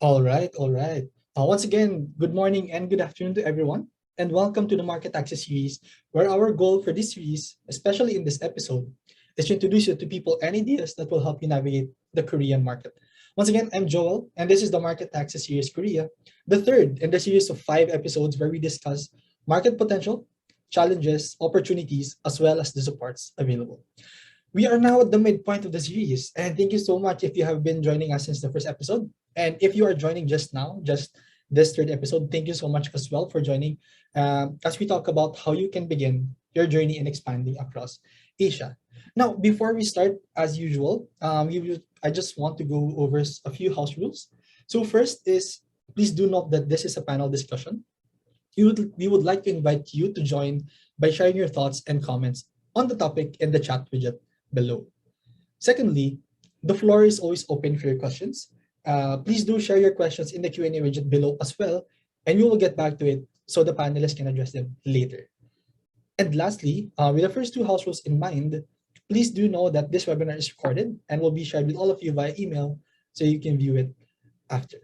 All right, all right. Once again, good morning and good afternoon to everyone, and welcome to the Market Access series, where our goal for this series, especially in this episode, is to introduce you to people and ideas that will help you navigate the Korean market. Once again, I'm Joel, and this is the Market Access series Korea, the third in the series of 5 episodes where we discuss market potential, challenges, opportunities, as well as the supports available. We are now at the midpoint of the series, and thank you so much if you have been joining us since the first episode. And if you are joining just now, just this third episode, thank you so much as well for joining as we talk about how you can begin your journey in expanding across Asia. Now, before we start, as usual, I just want to go over a few house rules. So, first is please do note that this is a panel discussion. We would like to invite you to join by sharing your thoughts and comments on the topic in the chat widget below. Secondly, the floor is always open for your questions. Please do share your questions in the Q&A widget below as well, and we will get back to it so the panelists can address them later. And lastly, with the first two house rules in mind, please do know that this webinar is recorded and will be shared with all of you via email so you can view it after.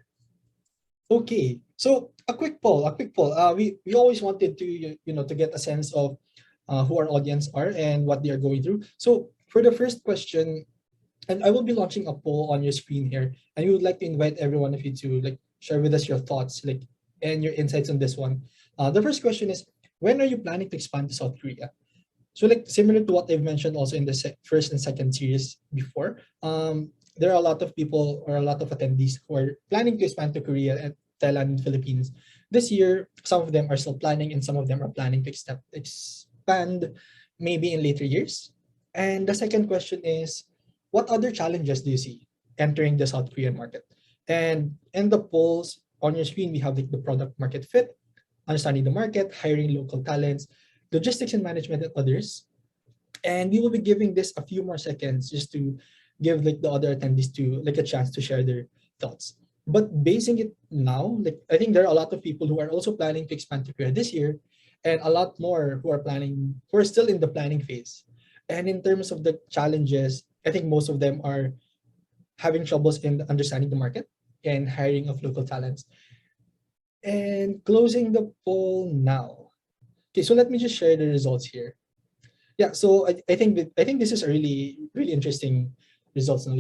Okay, so a quick poll. We always wanted to to get a sense of who our audience are and what they are going through. So for the first question, and I will be launching a poll on your screen here, and we would like to invite every one of you to share with us your thoughts, and your insights on this one. The first question is, when are you planning to expand to South Korea? So similar to what I've mentioned also in the first and second series before, there are a lot of people or a lot of attendees who are planning to expand to Korea and Thailand and Philippines. This year, some of them are still planning, and some of them are planning to expand maybe in later years. And the second question is, what other challenges do you see entering the South Korean market? And in the polls on your screen, we have the product market fit, understanding the market, hiring local talents, logistics and management, and others. And we will be giving this a few more seconds just to give the other attendees to a chance to share their thoughts. But basing it now, I think there are a lot of people who are also planning to expand to Korea this year, and a lot more who are still in the planning phase. And in terms of the challenges, I think most of them are having troubles in understanding the market and hiring of local talents. And closing the poll now. Okay, so let me just share the results here. Yeah, so I think this is a really interesting results now.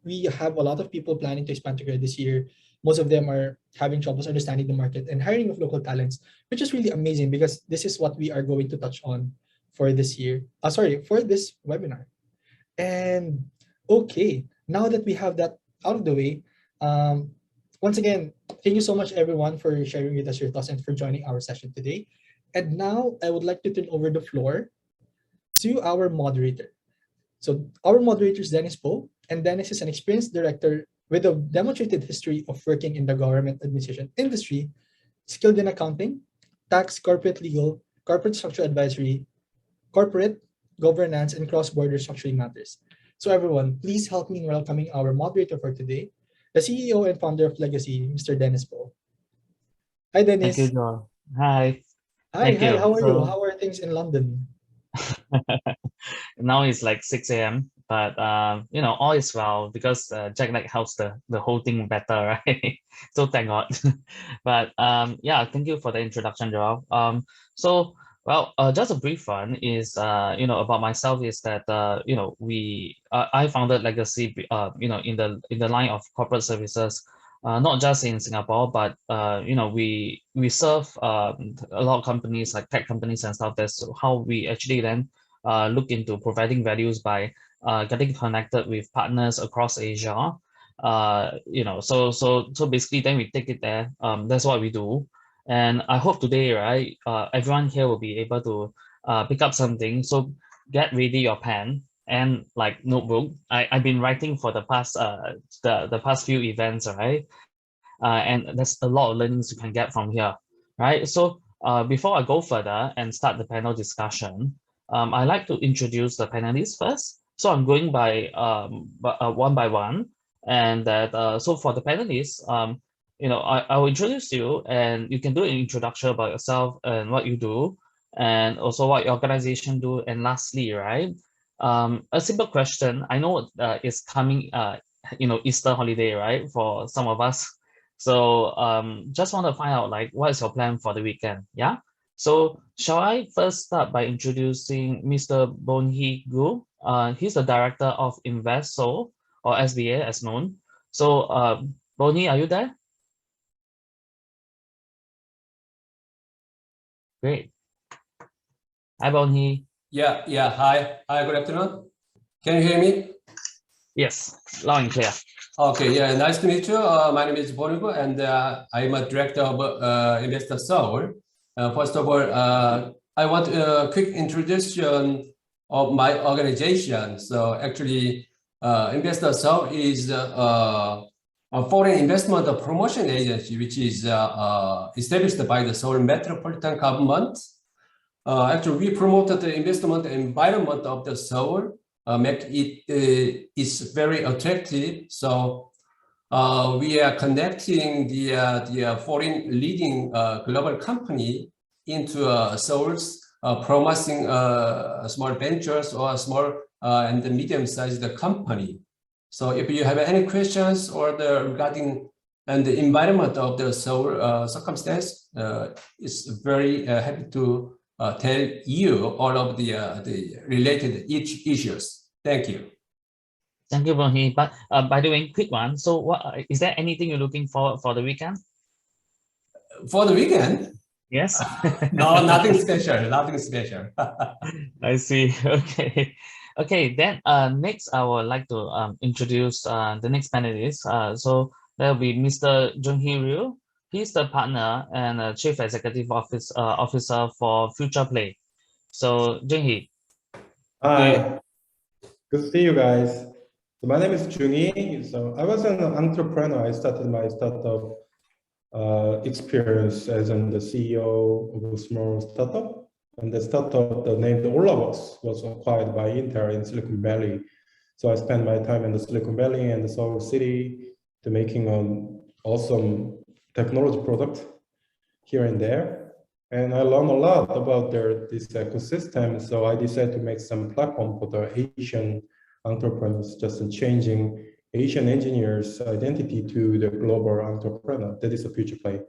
We have a lot of people planning to expand to Korea this year. Most of them are having troubles understanding the market and hiring of local talents, which is really amazing because this is what we are going to touch on for this year. For this webinar. And okay, now that we have that out of the way, once again, thank you so much everyone for sharing with us your thoughts and for joining our session today. And now I would like to turn over the floor to our moderator. So our moderator is Dennis Poe, and Dennis is an experienced director with a demonstrated history of working in the government administration industry, skilled in accounting, tax, corporate legal, corporate structure advisory, corporate governance, and cross-border structuring matters. So everyone, please help me in welcoming our moderator for today, the CEO and founder of Legacy, Mr. Dennis Poe. Hi, Dennis. Thank you, Joel. Hi. Hi, Thank you. how are you? How are things in London? Now it's like 6 a.m., but all is well because jet lag helps the whole thing better, right? So thank God. But yeah, thank you for the introduction, Joel. Just a brief one is about myself is that I founded Legacy in the line of corporate services. Not just in Singapore, but we serve a lot of companies like tech companies and stuff. That's how we actually then look into providing values by getting connected with partners across Asia. So basically, then we take it there. That's what we do, and I hope today, right, everyone here will be able to pick up something. So get ready your pen and notebook. I've been writing for the past the past few events, right? And there's a lot of learnings you can get from here, right? So before I go further and start the panel discussion, I like to introduce the panelists first. So I'm going by one by one, and that so for the panelists, I will introduce you, and you can do an introduction about yourself and what you do, and also what your organization do. And lastly, right, a simple question. I know it's coming Easter holiday, right, for some of us. So just want to find out like what is your plan for the weekend? Yeah. So shall I first start by introducing Mr. Bonhi Gu? He's the director of Invest SEOUL, or SBA as known. So Bonhi, are you there? Great. Hi, Bonhi. Yeah. Hi, good afternoon. Can you hear me? Yes, loud and clear. Okay, yeah, nice to meet you. My name is Bonhi, and I'm a director of Investor Seoul. First of all, I want a quick introduction of my organization. So actually, Investor Seoul is a foreign investment promotion agency, which is established by the Seoul Metropolitan Government. Actually, we promoted the investment environment of the Seoul, make it is very attractive. So we are connecting the foreign leading global company into Seoul's promising small ventures or small and medium-sized company. So if you have any questions or regarding and the environment of the Seoul circumstance, it's very happy to tell you all of the related issues. Thank you. Thank you, Bonhi. But by the way, quick one. So what is there anything you're looking forward for the weekend? For the weekend? Yes. No, nothing special. Nothing special. I see. Okay. Okay. Then next I would like to introduce the next panelist. So that will be Mr. Jung-hee. He's the partner and chief executive officer for Future Play. So Jung-hee. Hi, good to see you guys. So my name is Jung-hee. So I was an entrepreneur. I started my startup experience as the CEO of a small startup. And the startup, the name the Oartner was acquired by Intel in Silicon Valley. So I spent my time in the Silicon Valley and the Seoul City to making an awesome technology product here and there. And I learned a lot about this ecosystem. So I decided to make some platform for the Asian entrepreneurs, just changing Asian engineers' identity to the global entrepreneur. That is a Future Play.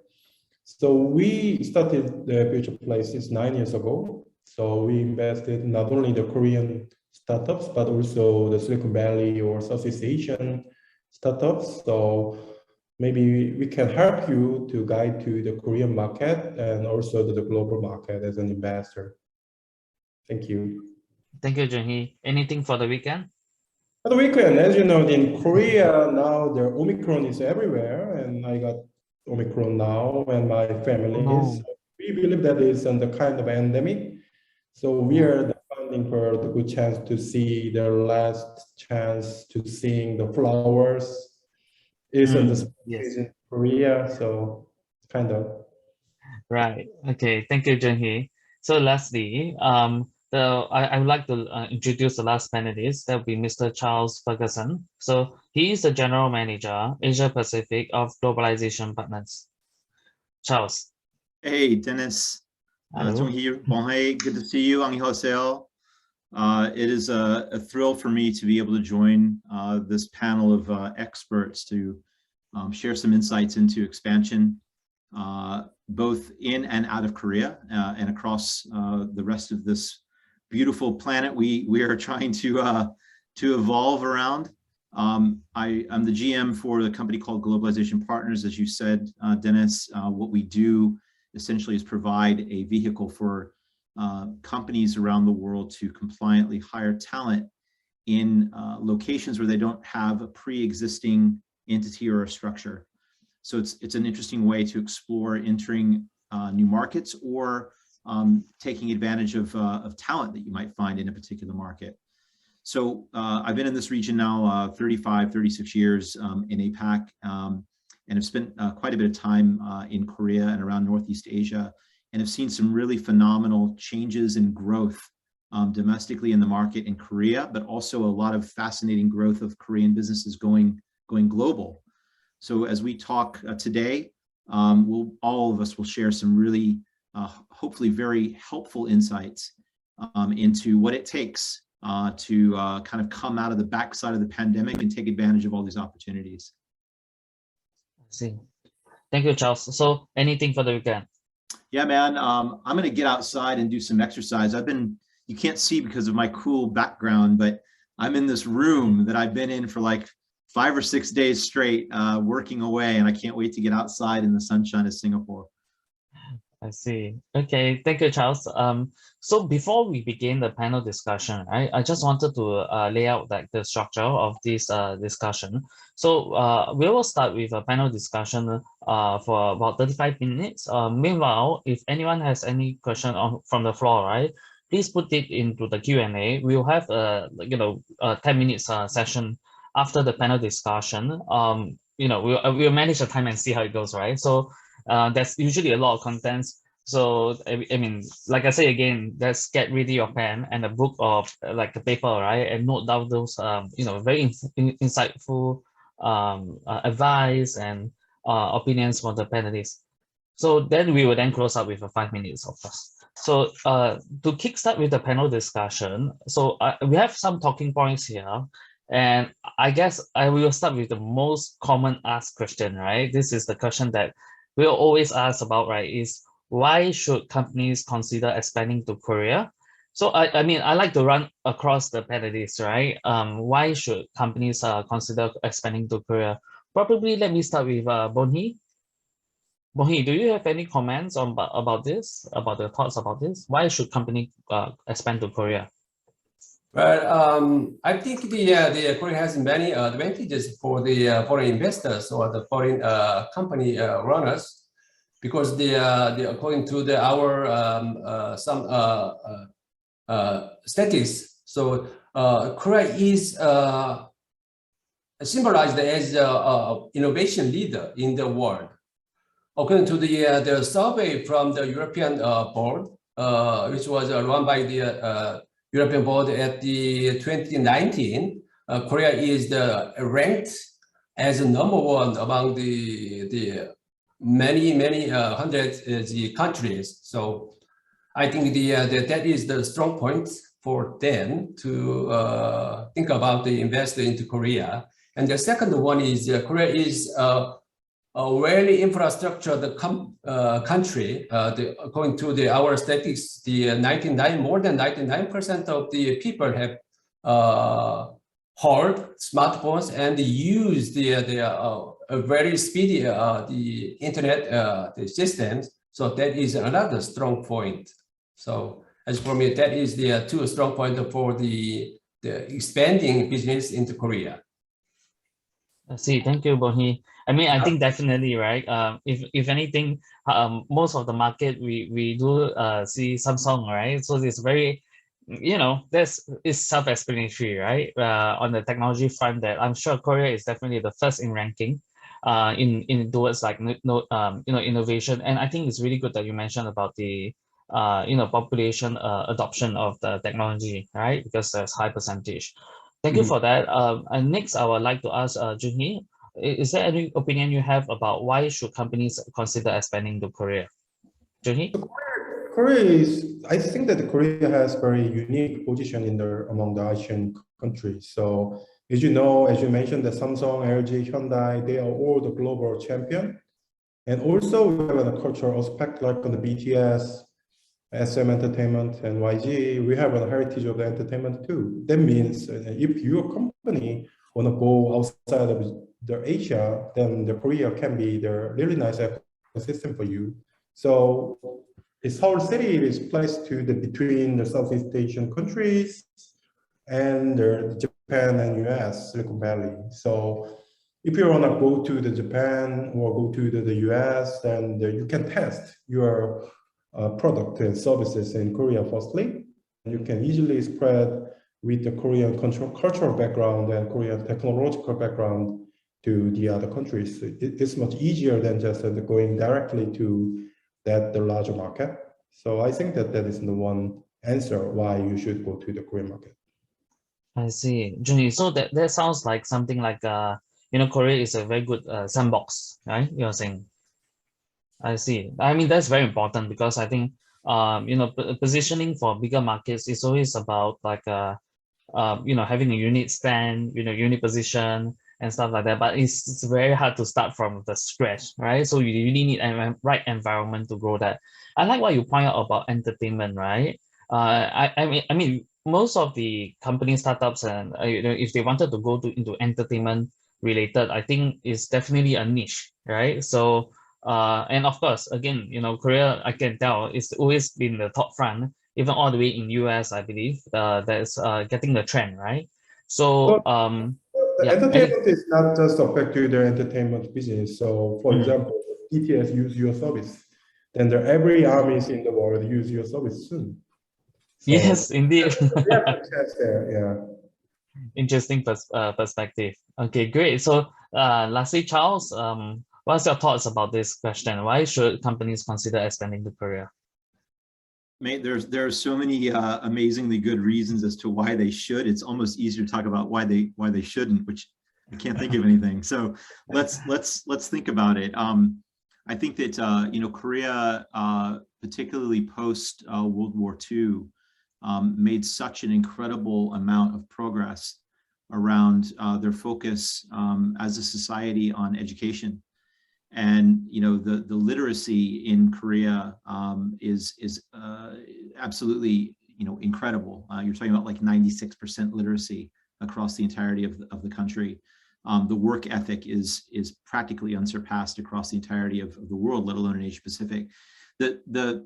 So we started the Future Play since 9 years ago. So we invested not only the Korean startups, but also the Silicon Valley or Southeast Asian startups. So maybe we can help you to guide to the Korean market and also to the global market as an investor. Thank you. Thank you, Jung-hee. Anything for the weekend? For the weekend, as you know, in Korea now, the Omicron is everywhere, and I got Omicron now, and my family is. We believe that it's the kind of endemic. So we are funding for the good chance to see the last chance to seeing the flowers. Is in the yes. in Korea, so kind of. Right. Okay. Thank you, Jung-hee. So lastly, I would like to introduce the last panelist. That will be Mr. Charles Ferguson. So he is the General Manager, Asia Pacific of Globalization Partners. Charles. Hey, Dennis. Jung-hee, Bonhi, good to see you. 안녕하세요. It is a thrill for me to be able to join this panel of experts to share some insights into expansion, both in and out of Korea and across the rest of this beautiful planet we are trying to evolve around. I'm the GM for the company called Globalization Partners, as you said, Dennis. What we do essentially is provide a vehicle for companies around the world to compliantly hire talent in locations where they don't have a pre-existing entity or a structure. So it's an interesting way to explore entering new markets or taking advantage of talent that you might find in a particular market. So I've been in this region now 35, 36 years in APAC, and have spent quite a bit of time in Korea and around Northeast Asia, and have seen some really phenomenal changes in growth domestically in the market in Korea, but also a lot of fascinating growth of Korean businesses going global. So as we talk today, all of us will share some really, hopefully very helpful insights into what it takes to kind of come out of the backside of the pandemic and take advantage of all these opportunities. I see. Thank you, Charles. So anything for the weekend? Yeah, man, I'm going to get outside and do some exercise. You can't see because of my cool background, but I'm in this room that I've been in for like 5 or 6 days straight, working away, and I can't wait to get outside in the sunshine of Singapore. I see. Okay, thank you, Charles. So before we begin the panel discussion, I just wanted to lay out like the structure of this discussion. So we will start with a panel discussion for about 35 minutes. Meanwhile, if anyone has any question from the floor, right, please put it into the Q&A. We'll have a 10 minutes session after the panel discussion. We'll manage the time and see how it goes, right? So that's usually a lot of contents. So I mean, like I say again, just get ready your pen and a book of like a paper, right, and note down those very insightful advice and opinions from the panelists. So then we will then close up with 5 minutes, of course. So to kickstart with the panel discussion, so we have some talking points here. And I guess I will start with the most common asked question, right? This is the question that we'll always ask about, right? Is why should companies consider expanding to Korea? So I mean, I like to run across the panelists, right? Why should companies consider expanding to Korea? Probably let me start with Bonhi. Bonhi, do you have any comments about this, about the thoughts about this? Why should company expand to Korea? Well, I think the Korea has many advantages for the foreign investors or the foreign company runners, because according to our some statistics, so Korea is symbolized as an innovation leader in the world. According to the survey from the European board, which was run by the European board at the 2019, Korea is ranked as #1 among the many hundreds countries. So I think that is the strong point for them to think about the invest into Korea. And the second one is Korea is a very infrastructure country. According to our statistics, more than 99% of the people have hold smartphones and use the very speedy the internet the systems. So that is another strong point. So as for me, that is the two strong points for the expanding business into Korea. I see. Thank you, Bonhi. I mean, I think definitely, right? If anything, most of the market we do see Samsung, right? So it's very, it's self-explanatory, right? On the technology front, that I'm sure Korea is definitely the first in ranking, in towards like innovation. And I think it's really good that you mentioned about the population adoption of the technology, right? Because there's high percentage. Thank you for that. And next, I would like to ask Jung-hee, is there any opinion you have about why should companies consider expanding to Korea? Jung-hee? I think that Korea has very unique position among the Asian countries. So as you know, as you mentioned, the Samsung, LG, Hyundai, they are all the global champion. And also we have a cultural aspect like on the BTS, SM Entertainment, and YG, we have a heritage of the entertainment too. That means if your company want to go outside of the Asia, then the Korea can be the really nice ecosystem for you. So Seoul City is placed between the Southeast Asian countries and Japan and US, Silicon Valley. So if you want to go to Japan or go to the US, then you can test your product and services in Korea firstly. You can easily spread with the Korean cultural background and Korean technological background to the other countries. It's much easier than just going directly to the larger market. So I think that is the one answer why you should go to the Korean market. I see. Jung-hee, so that sounds like something like Korea is a very good sandbox, right? You're saying. I see. I mean, that's very important because I think, positioning for bigger markets is always about like having a unique stand, unique position and stuff like that. But it's very hard to start from the scratch, right? So you really need a right environment to grow that. I like what you point out about entertainment, right? I mean, most of the company startups and if they wanted to go into entertainment related, I think it's definitely a niche, right? So and of course, again, Korea, I can tell it's always been the top front, even all the way in US, I believe, that's getting the trend, right? So the yeah, entertainment is not just affect to their entertainment business. So, for Mm. example, BTS use your service, then every armies in the world use your service soon. So yes, indeed. we have to test there, yeah. Interesting perspective. Okay, great. So lastly, Charles, what's your thoughts about this question? Why should companies consider expanding to Korea? Mate, there are so many amazingly good reasons as to why they should. It's almost easier to talk about why they shouldn't, which I can't think of anything. So let's think about it. I think that Korea, particularly post World War II, made such an incredible amount of progress around their focus as a society on education. And the literacy in Korea is absolutely incredible. You're talking about like 96% literacy across the entirety of the country. The work ethic is practically unsurpassed across the entirety of the world, let alone in Asia Pacific. The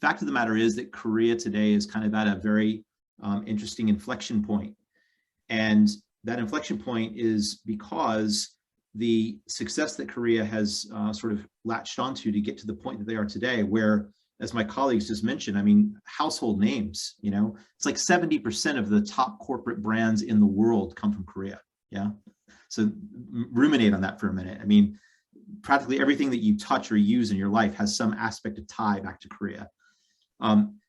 fact of the matter is that Korea today is kind of at a very interesting inflection point, and that inflection point is because the success that Korea has sort of latched onto to get to the point that they are today, where, as my colleagues just mentioned, I mean, household names, it's like 70% of the top corporate brands in the world come from Korea. Yeah. So ruminate on that for a minute. I mean, practically everything that you touch or use in your life has some aspect of tie back to Korea.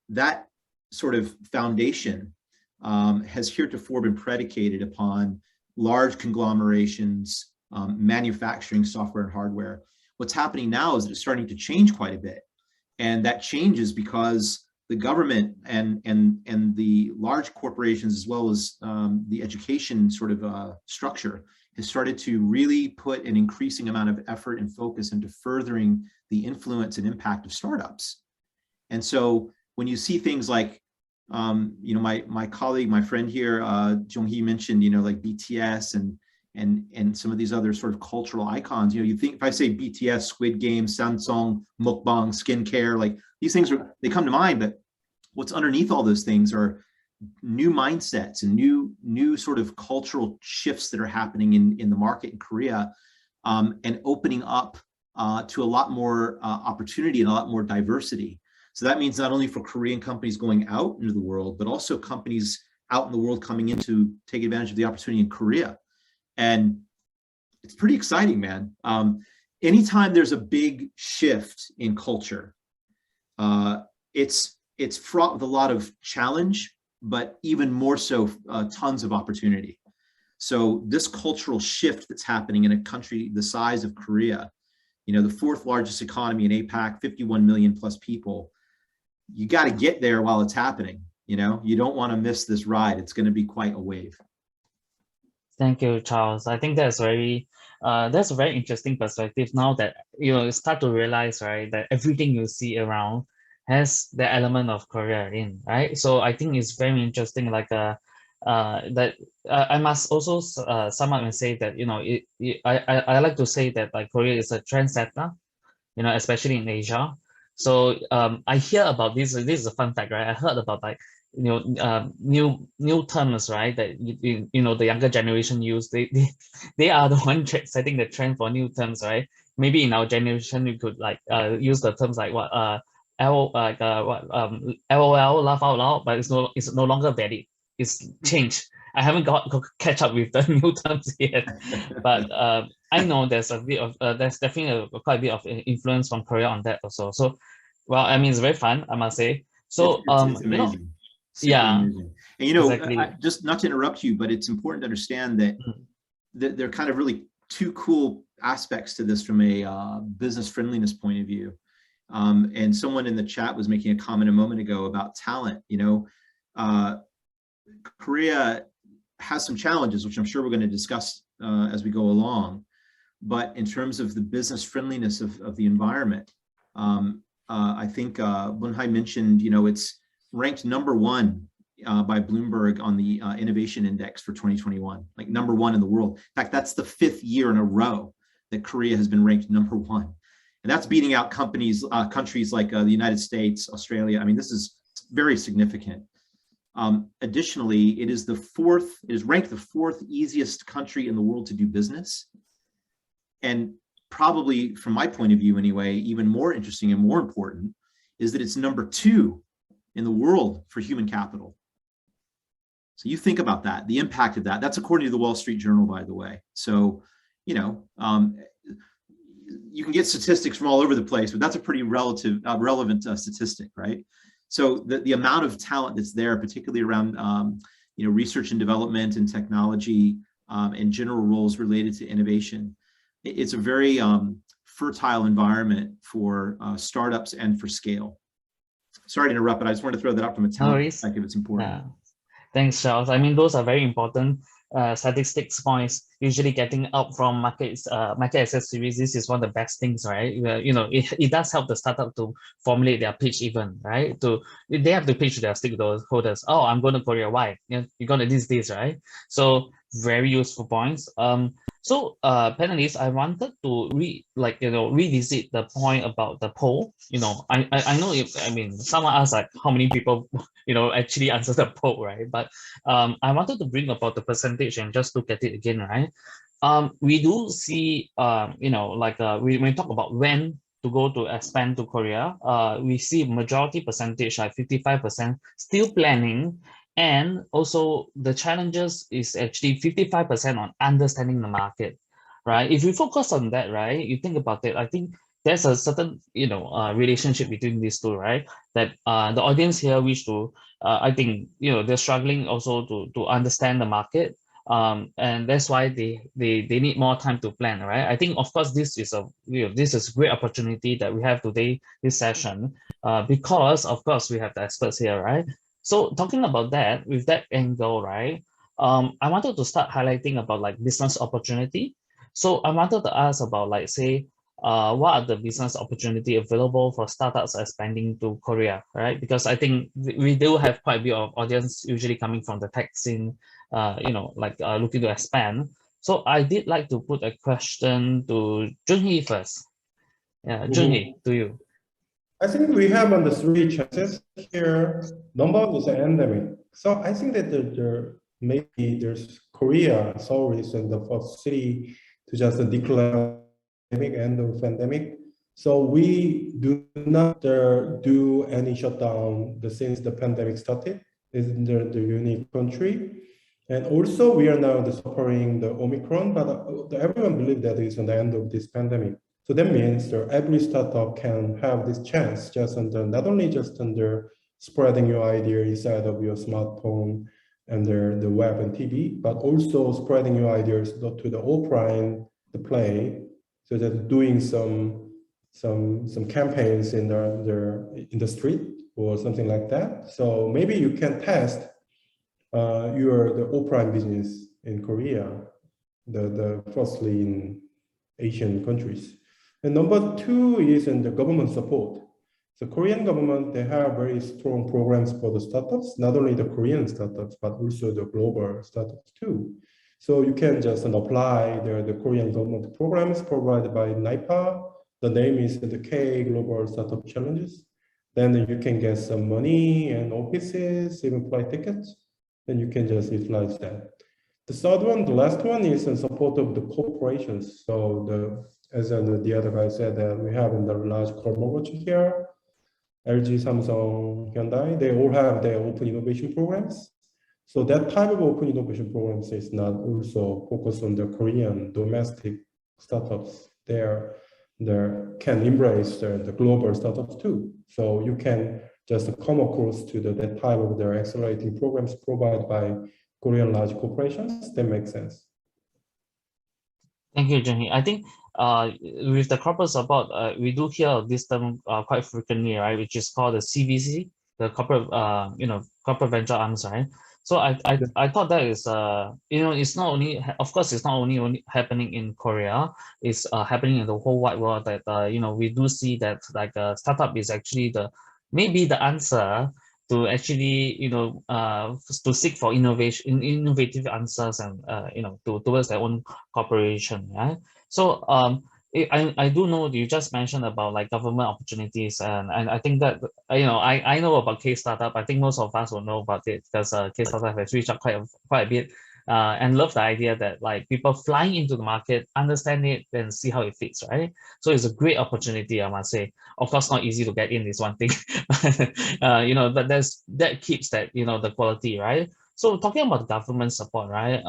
That sort of foundation has heretofore been predicated upon large conglomerations, manufacturing software and hardware. What's happening now is that it's starting to change quite a bit. And that changes because the government and the large corporations, as well as the education sort of structure, has started to really put an increasing amount of effort and focus into furthering the influence and impact of startups. And so when you see things like, my colleague, my friend here, Jung-hee mentioned, like BTS and some of these other sort of cultural icons, you think if I say BTS, Squid Game, Samsung, mukbang, skincare, like these things they come to mind, but what's underneath all those things are new mindsets and new sort of cultural shifts that are happening in the market in Korea, and opening up to a lot more opportunity and a lot more diversity. So that means not only for Korean companies going out into the world, but also companies out in the world coming in to take advantage of the opportunity in Korea. And it's pretty exciting, man. Anytime there's a big shift in culture, it's fraught with a lot of challenge, but even more so, tons of opportunity. So this cultural shift that's happening in a country the size of Korea, the fourth largest economy in APAC, 51 million plus people, you got to get there while it's happening. You don't want to miss this ride. It's going to be quite a wave. Thank you, Charles. I think that's a very interesting perspective now that you start to realize, right, that everything you see around has the element of Korea in, right? So I think it's very interesting, like that I must also sum up and say that I like to say that like Korea is a trendsetter, especially in Asia. So I hear about this. This is a fun fact, right? I heard about like new terms, right? That the younger generation use. They are the one setting the trend for new terms, right? Maybe in our generation we could like use the terms like what LOL, laugh out loud, but it's no longer valid. It's changed. I haven't got catch up with the new terms yet, but I know there's a bit of there's definitely quite a bit of influence from Korea on that also. So, well, I mean, it's very fun, I must say. So, it's amazing. Super yeah, amazing. And exactly. just not to interrupt you, but it's important to understand that there are kind of really two cool aspects to this from a business friendliness point of view. And someone in the chat was making a comment a moment ago about talent. Korea has some challenges, which I'm sure we're going to discuss as we go along. But in terms of the business friendliness of the environment, I think Bonhi mentioned, it's ranked #1 by Bloomberg on the Innovation Index for 2021, like #1 in the world. In fact, that's the 5th year in a row that Korea has been ranked #1. And that's beating out countries like the United States, Australia. I mean, this is very significant. Additionally, it is ranked the 4th easiest country in the world to do business. And probably from my point of view anyway, even more interesting and more important is that it's #2 in the world for human capital. So you think about that, the impact of that. That's according to the Wall Street Journal, by the way. So, you can get statistics from all over the place, but that's a pretty relevant statistic, right? So the amount of talent that's there, particularly around research and development and technology and general roles related to innovation, it's a very fertile environment for startups and for scale. Sorry to interrupt, but I just wanted to throw that out from a talent perspective. It's important. Yeah. Thanks, Charles. I mean, those are very important statistics points. Usually getting up from market access series, this is one of the best things, right? It does help the startup to formulate their pitch even, right? They have to pitch to their stakeholders. Oh, I'm going to Korea. Why? You're going to this, right? So very useful points. So panelists, I wanted to revisit the point about the poll. I know someone asked like how many people actually answer the poll, right? But I wanted to bring about the percentage and just look at it again, right? We do see when we talk about when to go to expand to Korea, we see majority percentage like 55% still planning. And also the challenges is actually 55% on understanding the market, right? If you focus on that, right, you think about it, I think there's a certain, relationship between these two, right? That the audience here wish to, I think, they're struggling also to understand the market. And that's why they need more time to plan, right? I think, of course, this is a great opportunity that we have today, this session, because, of course, we have the experts here, right? So talking about that, with that angle, right, I wanted to start highlighting about like business opportunity. So I wanted to ask about what are the business opportunity available for startups expanding to Korea, right? Because I think we do have quite a bit of audience usually coming from the tech scene, looking to expand. So I did like to put a question to Jung-hee first. Yeah, Jung-hee, to you. I think we have on the 3 chances here. Number 1 is endemic. So I think that there's Korea, Seoul is in the first city to just declare end of pandemic. So we do not do any shutdown since the pandemic started. It's the unique country. And also we are now suffering the Omicron, but everyone believes that it's on the end of this pandemic. So that means every startup can have this chance not only just under spreading your idea inside of your smartphone and the web and TV, but also spreading your ideas to the offline, the play, so that doing some campaigns in the street or something like that. So maybe you can test the offline business in Korea, firstly in Asian countries. And number 2 is in the government support. The Korean government, they have very strong programs for the startups, not only the Korean startups, but also the global startups too. So you can just apply the Korean government programs provided by NIPA. The name is the K Global Startup Challenges. Then you can get some money and offices, even flight tickets. Then you can just utilize that. The third one, the last one is in support of the corporations. So as the other guy said, that we have in the large conglomerate here, LG, Samsung, Hyundai, they all have their open innovation programs. So that type of open innovation programs is not also focused on the Korean domestic startups. They can embrace the global startups too. So you can just come across to that type of their accelerating programs provided by Korean large corporations. That makes sense. Thank you, Jung-hee. I think with the corporate support, we do hear this term quite frequently, right? Which is called the CVC, the corporate, corporate venture arms, right? So I thought that is it's not only, of course, it's not only happening in Korea, it's happening in the whole wide world, that we do see that like startup is actually maybe the answer to actually to seek for innovative answers, and towards their own corporation. Yeah. So I do know you just mentioned about like government opportunities, and I think that I know about K Startup. I think most of us will know about it because K Startup has reached out quite a bit, and love the idea that like people flying into the market, understand it, and see how it fits, right? So it's a great opportunity, I must say. Of course, not easy to get in is one thing, but that keeps that the quality, right? So talking about government support, right?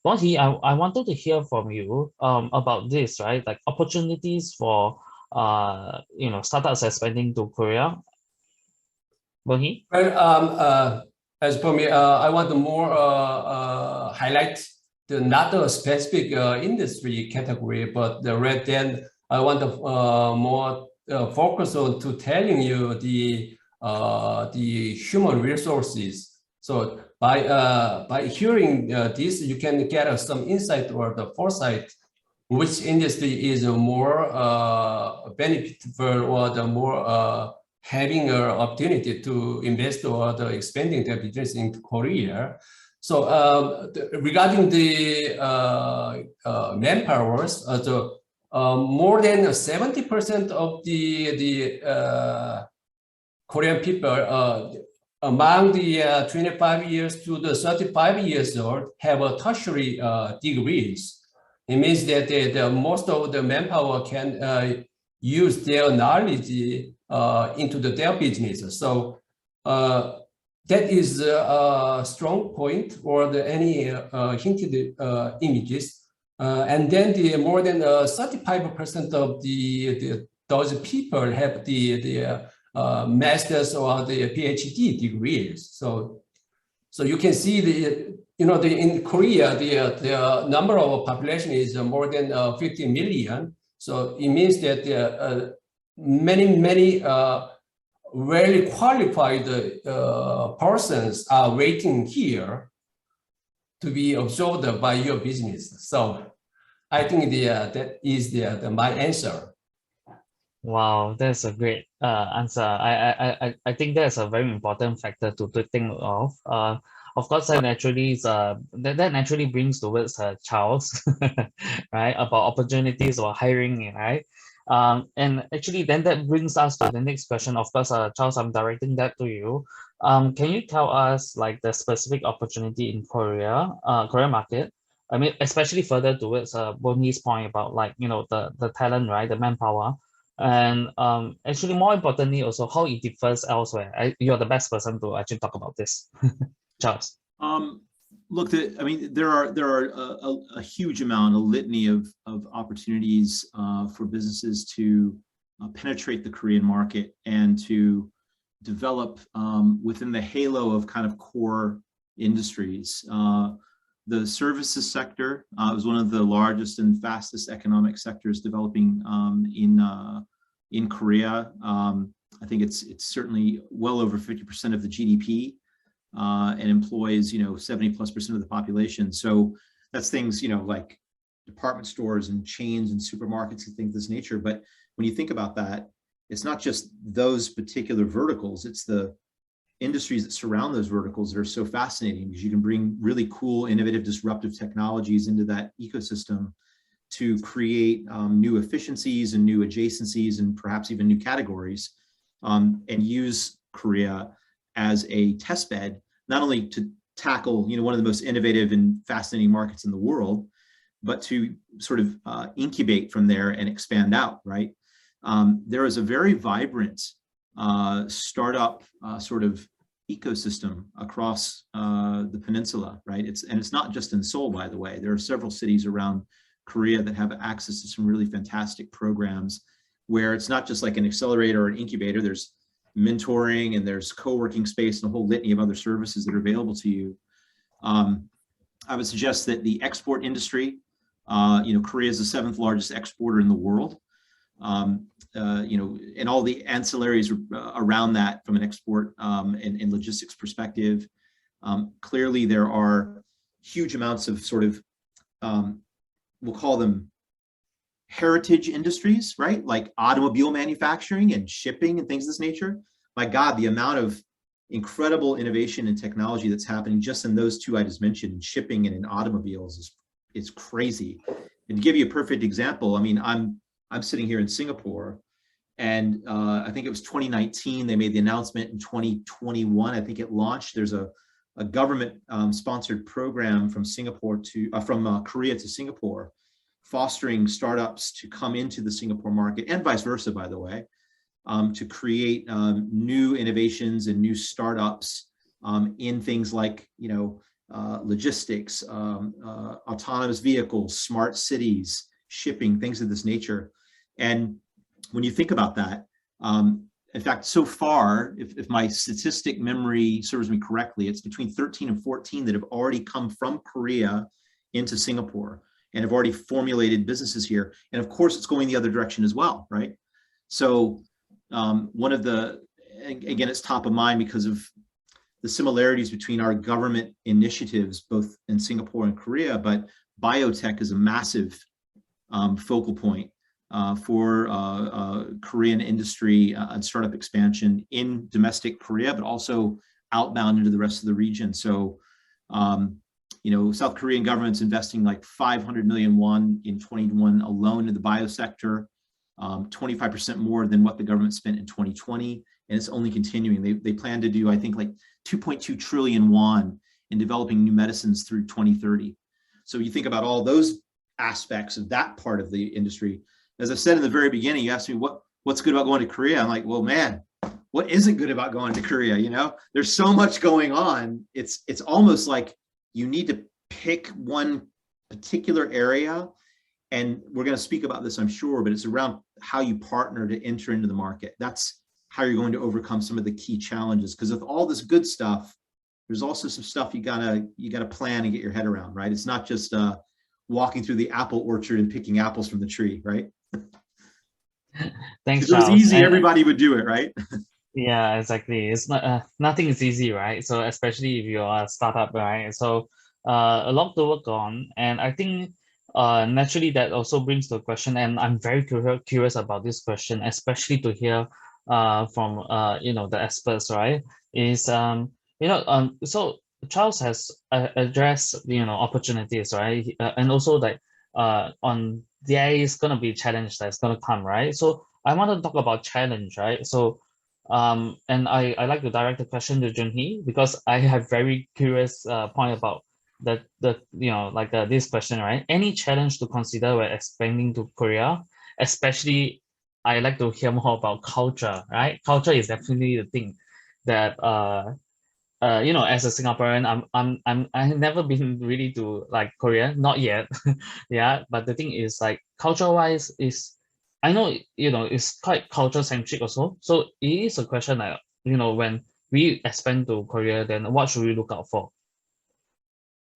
Bonhi, I wanted to hear from you about this, right? Like opportunities for startups expanding to Korea. Bonhi? Well, as for me, I want to more highlight not a specific industry category, but rather than I want to more focus on to telling you the human resources. So by hearing this, you can get some insight or the foresight which industry is more benefitful or the more having an opportunity to invest or the expanding their business in Korea. So regarding the manpowers, more than 70% of the Korean people among the 25 years to the 35 years old have a tertiary degrees. It means that the most of the manpower can use their knowledge into their business. So that is a strong point or any hinted images. And then the more than 35% of those people have the master's or the PhD degrees. So you can see in Korea, the number of population is more than 50 million. So it means that many very qualified persons are waiting here to be absorbed by your business. So I think that is my answer. Wow, that's a great answer. I think that's a very important factor to think of. Of course, that naturally that naturally brings towards Charles, right? About opportunities or hiring, right? And actually, then that brings us to the next question. Of course, Charles, I'm directing that to you. Can you tell us like the specific opportunity in Korea market? I mean, especially further towards Bonhi's point about like the talent, right? The manpower. And actually, more importantly, also how it differs elsewhere. You're the best person to actually talk about this, Charles. Look, there are a huge amount, a litany of opportunities for businesses to penetrate the Korean market and to develop within the halo of kind of core industries. The services sector is one of the largest and fastest economic sectors developing in Korea. I think it's certainly well over 50% of the GDP and employs 70+% of the population. So that's things like department stores and chains and supermarkets and things of this nature. But when you think about that, it's not just those particular verticals, it's the industries that surround those verticals that are so fascinating, because you can bring really cool, innovative, disruptive technologies into that ecosystem to create new efficiencies and new adjacencies and perhaps even new categories, and use Korea as a test bed, not only to tackle one of the most innovative and fascinating markets in the world, but to sort of incubate from there and expand out, right? There is a very vibrant startup sort of ecosystem across the peninsula, right? It's not just in Seoul, by the way. There are several cities around Korea that have access to some really fantastic programs where it's not just like an accelerator or an incubator. There's mentoring and there's co-working space and a whole litany of other services that are available to you. I would suggest that the export industry, Korea is the 7th largest exporter in the world. And all the ancillaries around that from an export and logistics perspective. Clearly, there are huge amounts of sort of, we'll call them heritage industries, right? Like automobile manufacturing and shipping and things of this nature. My God, the amount of incredible innovation and technology that's happening just in those two I just mentioned, shipping and in automobiles, is crazy. And to give you a perfect example, I mean, I'm sitting here in Singapore, and I think it was 2019. They made the announcement in 2021. I think it launched. There's a government sponsored program from Singapore to from Korea to Singapore, fostering startups to come into the Singapore market, and vice versa, by the way, to create new innovations and new startups in things like, you know, logistics, autonomous vehicles, smart cities, shipping, things of this nature. And when you think about that, in fact, so far, if my statistic memory serves me correctly, it's between 13 and 14 that have already come from Korea into Singapore and have already formulated businesses here. And of course, it's going the other direction as well, right? So one of the, again, it's top of mind because of the similarities between our government initiatives, both in Singapore and Korea, but biotech is a massive focal point for Korean industry and startup expansion in domestic Korea, but also outbound into the rest of the region. So, you know, South Korean government's investing like 500 million won in 21 alone in the biosector, 25% more than what the government spent in 2020, and it's only continuing. They plan to do, I think, like 2.2 trillion won in developing new medicines through 2030. So you think about all those aspects of that part of the industry. As I said in the very beginning, you asked me what's good about going to Korea. I'm like, well, man, what isn't good about going to Korea? You know, there's so much going on. It's almost like you need to pick one particular area. And we're going to speak about this, I'm sure, but it's around how you partner to enter into the market. That's how you're going to overcome some of the key challenges. Because with all this good stuff, there's also some stuff you gotta plan and get your head around, right? It's not just walking through the apple orchard and picking apples from the tree, right? Thanks, if it was Charles. easy, everybody would do it, right? Yeah, exactly. It's not nothing is easy, right? So especially if you're a startup, right? So a lot to work on, and I think naturally that also brings to a question, and I'm very curious about this question, especially to hear from you know, the experts, right? Is you know, so Charles has addressed, you know, opportunities, right? And also like on there is gonna be challenge that's gonna come, right? So I want to talk about challenge, right? So and I like to direct the question to Jung-hee because I have very curious point about the you know, like this question, right? Any challenge to consider when expanding to Korea, especially I like to hear more about culture, right? Culture is definitely the thing that you know, as a Singaporean, I've never been really to like Korea, not yet. Yeah, but the thing is like culture wise is, I know, you know, it's quite culture centric also. So it is a question like, you know, when we expand to Korea, then what should we look out for?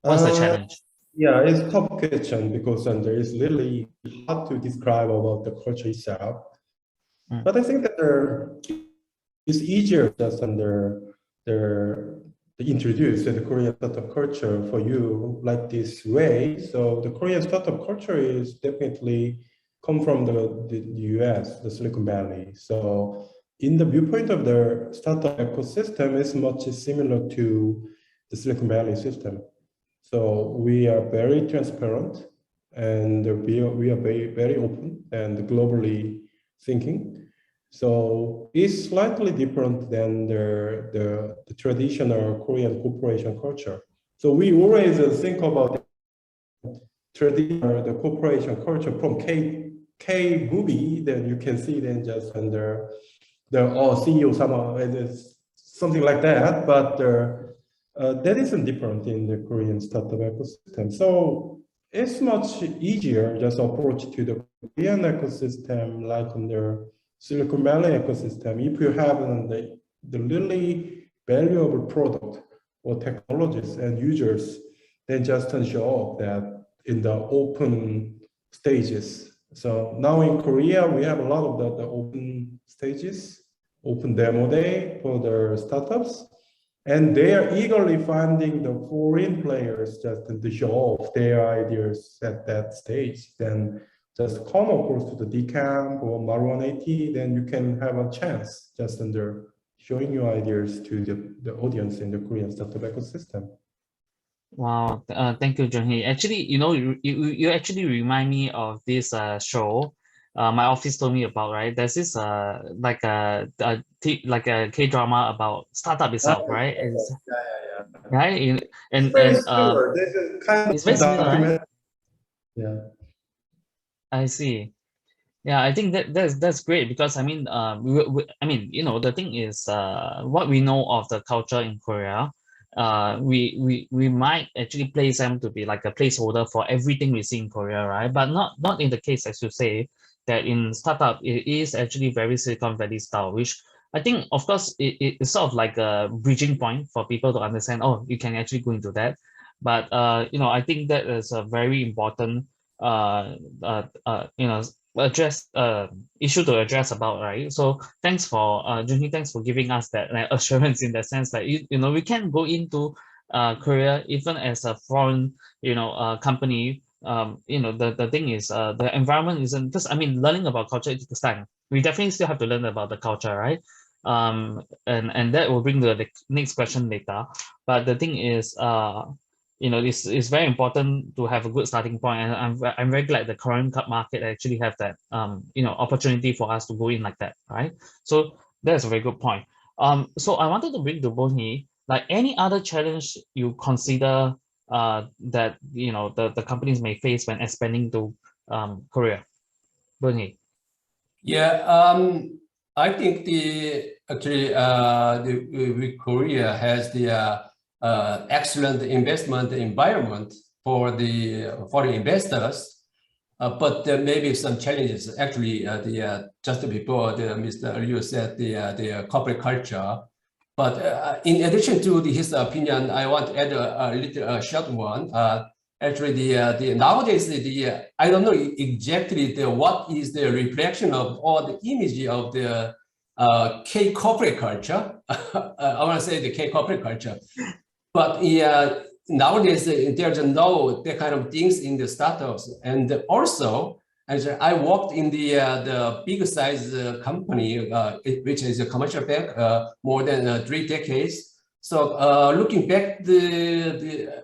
What's the challenge? Yeah, it's a tough question because there is really hard to describe about the culture itself. But I think that it's easier just to introduce the Korean startup culture for you like this way. So the Korean startup culture is definitely come from the US, the Silicon Valley. So in the viewpoint of the startup ecosystem, it's much similar to the Silicon Valley system. So we are very transparent, and we are very open and globally thinking. So it's slightly different than the traditional Korean corporation culture. So we always think about the corporation culture from K movie. Then you can see then just under the CEO something like that. But that isn't different in the Korean startup ecosystem. So it's much easier just approach to the Korean ecosystem like under Silicon Valley ecosystem. If you have the really valuable product or technologies and users, then just show up that in the open stages. So now in Korea, we have a lot of the open stages, open demo day for the startups. And they are eagerly finding the foreign players just to show off their ideas at that stage. Then just come, of course, to the DCamp or Mar180, then you can have a chance just under showing your ideas to the audience in the Korean startup ecosystem. Wow, thank you, Jung-hee. Actually, you actually remind me of this show. My office told me about, right? There's this like a K-drama about startup itself, right? It's, right? It's very And similar. This is kind it's very of similar, right? document. Yeah. I see. Yeah, I think that's great because I mean, I mean, the thing is, what we know of the culture in Korea, we might actually place them to be like a placeholder for everything we see in Korea, right? But not in the case, as you say, that in startup it is actually very Silicon Valley style, which I think, of course, it's sort of like a bridging point for people to understand. Oh, you can actually go into that, but I think that is a very important address issue to address about, right? So thanks for Jung-hee, thanks for giving us that assurance in the sense that we can go into Korea even as a foreign company. The thing is the environment isn't just, I mean, learning about culture takes time. We definitely still have to learn about the culture, right? And that will bring to the next question later. But the thing is it's very important to have a good starting point, and I'm very glad the Korean market actually have that opportunity for us to go in like that, right? So that's a very good point. So I wanted to bring to Bonhi, like any other challenge you consider that the companies may face when expanding to Korea, Bonhi. Yeah, I think Korea has the excellent investment environment for the foreign investors, but there may be some challenges. Actually, just before Mr. Liu said the corporate culture. But in addition to his opinion, I want to add a little short one. Actually, nowadays I don't know exactly what is the reflection of all the image of the K corporate culture. I want to say the K corporate culture. But nowadays, there's no that kind of things in the startups. And also, as I worked in the big size company, which is a commercial bank, more than 3 decades. So looking back the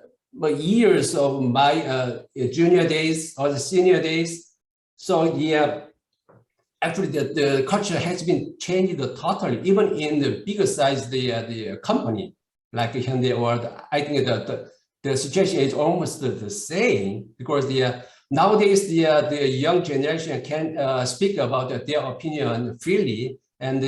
years of my junior days or the senior days, so yeah, actually the culture has been changed totally, even in the bigger size the company. Like Hyundai, or I think that the situation is almost the same, because nowadays the young generation can speak about their opinion freely, and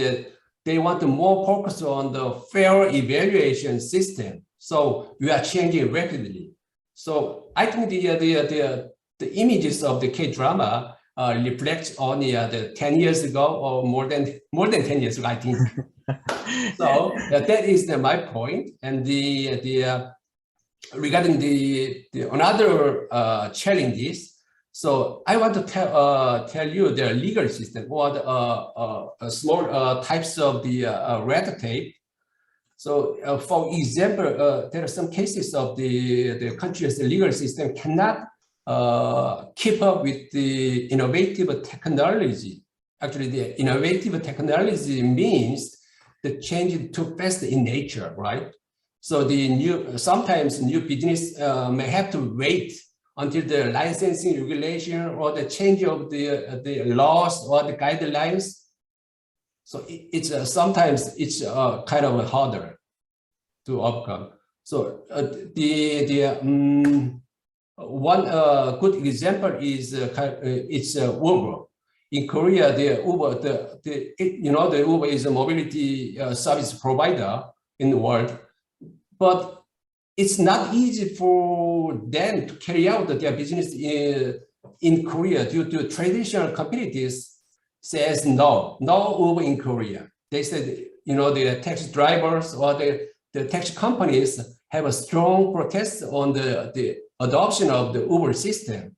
they want to more focus on the fair evaluation system. So we are changing rapidly. So I think the images of the K-drama reflects on the 10 years ago, or more than 10 years ago, I think. So that is my point. And regarding the another challenges, so I want to tell you the legal system, or the small types of the red tape. So for example, there are some cases of the country's legal system cannot keep up with the innovative technology. Actually, the innovative technology means the change too fast in nature, right? So sometimes new business may have to wait until the licensing regulation or the change of the laws or the guidelines. So sometimes it's kind of harder to overcome. So one good example is it's Uber. In Korea, the Uber is a mobility service provider in the world, but it's not easy for them to carry out their business in Korea due to traditional companies says no Uber in Korea. They said, the taxi drivers or the taxi companies have a strong protest on the adoption of the Uber system.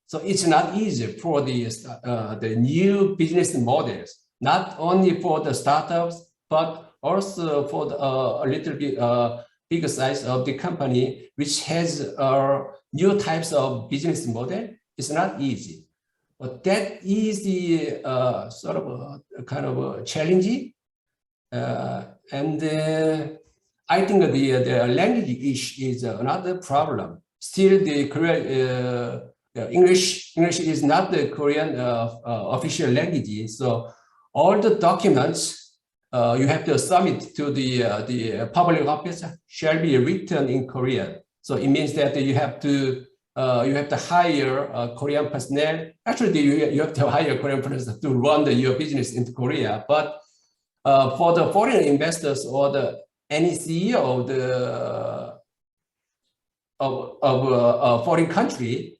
So it's not easy for the new business models, not only for the startups, but also for the, a little bit bigger size of the company, which has new types of business model, it's not easy. But that is the sort of a kind of challenging. And I think the language issue is another problem. Still, the Korean English is not the Korean official language. So all the documents you have to submit to the public office shall be written in Korean. So it means that you have to hire Korean personnel. Actually, you have to hire Korean personnel to run your business into Korea. But for the foreign investors or any CEO of a foreign country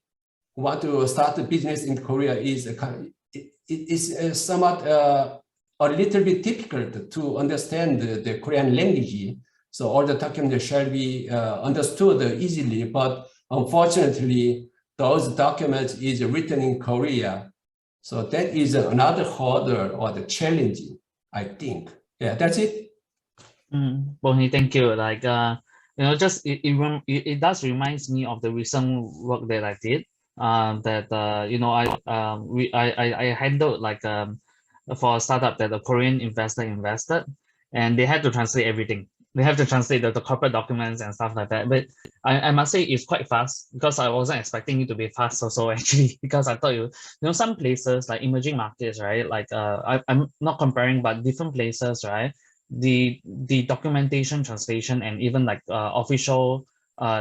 who want to start a business in Korea is somewhat a little bit difficult to understand the Korean language. So all the documents shall be understood easily, but unfortunately, those documents is written in Korea. So that is another hurdle or the challenge, I think. Yeah, that's it. Bonhi, thank you. Like, just it does reminds me of the recent work that I did. I handled like for a startup that a Korean investor invested, and they had to translate everything. They have to translate the corporate documents and stuff like that. But I must say it's quite fast, because I wasn't expecting it to be fast also actually, because I thought some places like emerging markets, right? Like I'm not comparing, but different places, right? The documentation, translation, and even like official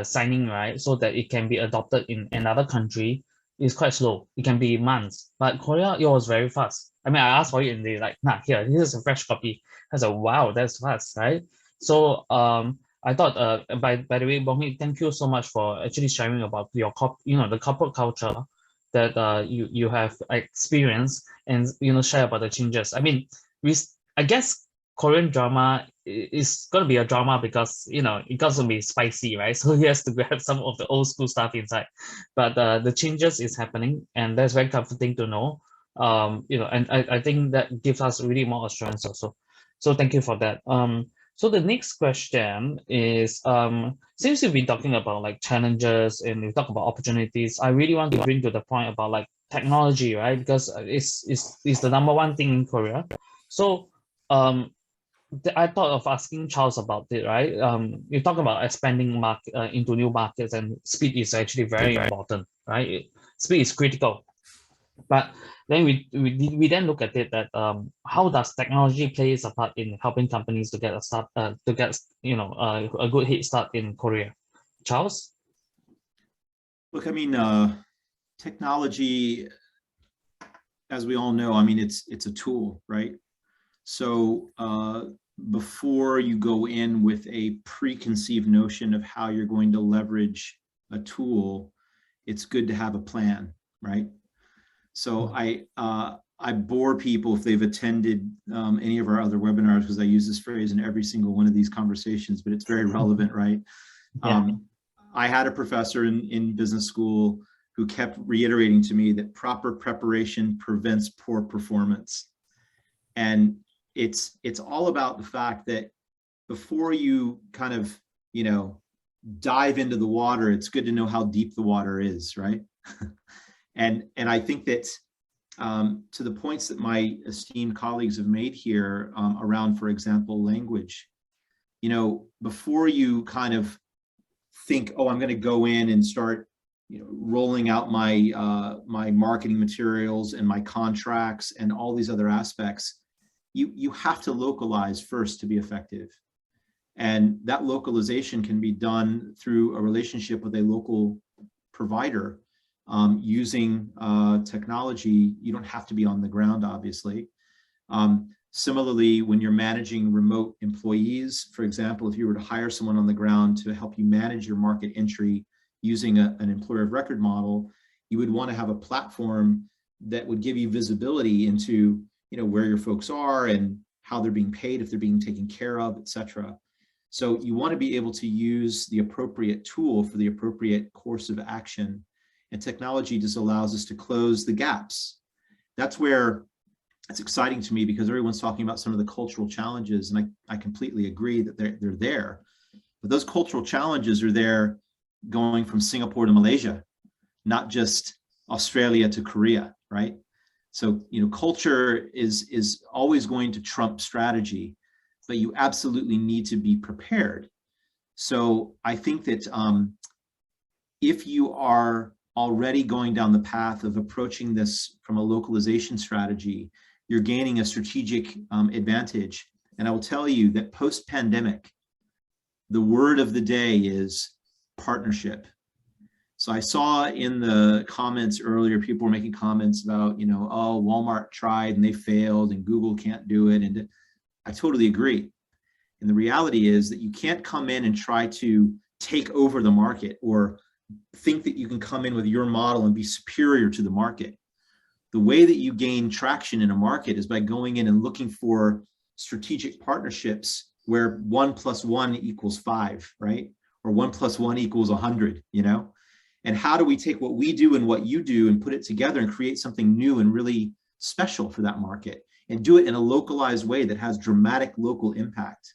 signing, right, so that it can be adopted in another country is quite slow. It can be months, but Korea, it was very fast. I mean, I asked for it and they like, nah, here, this is a fresh copy. I said, wow, that's fast, right? So I thought, by the way, Bonhi, thank you so much for actually sharing about your the corporate culture that you have experienced, and share about the changes. I mean, I guess Korean drama is gonna be a drama because it got to be spicy, right? So he has to grab some of the old school stuff inside, but the changes is happening, and that's very comforting to know. And I think that gives us really more assurance also. So thank you for that. So the next question is, since we've been talking about like challenges and we talk about opportunities, I really want to bring to the point about like technology, right? Because it's the #1 thing in Korea. So I thought of asking Charles about it, right? You talk about expanding into new markets, and speed is actually very important, right? Speed is critical. But then we then look at it that how does technology plays a part in helping companies to get a start, a good head start in Korea? Charles? Look, I mean, technology, as we all know, I mean, it's a tool, right? So before you go in with a preconceived notion of how you're going to leverage a tool, it's good to have a plan, right? So I bore people if they've attended any of our other webinars, because I use this phrase in every single one of these conversations, but it's very relevant, right? Yeah. I had a professor in business school who kept reiterating to me that proper preparation prevents poor performance. And it's all about the fact that before you kind of, dive into the water, it's good to know how deep the water is, right? And I think that to the points that my esteemed colleagues have made here around, for example, language, before you kind of think, oh, I'm going to go in and start, rolling out my my marketing materials and my contracts and all these other aspects, you have to localize first to be effective. And that localization can be done through a relationship with a local provider using technology. You don't have to be on the ground, obviously. Similarly, when you're managing remote employees, for example, if you were to hire someone on the ground to help you manage your market entry using an employer of record model, you would want to have a platform that would give you visibility into where your folks are and how they're being paid, if they're being taken care of, etc. So you want to be able to use the appropriate tool for the appropriate course of action. And technology just allows us to close the gaps. That's where it's exciting to me because everyone's talking about some of the cultural challenges, and I completely agree that they're there. But those cultural challenges are there going from Singapore to Malaysia, not just Australia to Korea, right? So, culture is always going to trump strategy, but you absolutely need to be prepared. So I think that if you are already going down the path of approaching this from a localization strategy, you're gaining a strategic advantage. And I will tell you that post-pandemic, the word of the day is partnership. So I saw in the comments earlier, people were making comments about, oh, Walmart tried and they failed and Google can't do it. And I totally agree. And the reality is that you can't come in and try to take over the market or think that you can come in with your model and be superior to the market. The way that you gain traction in a market is by going in and looking for strategic partnerships where 1 + 1 = 5, right? Or 1 + 1 = 100, And how do we take what we do and what you do and put it together and create something new and really special for that market and do it in a localized way that has dramatic local impact?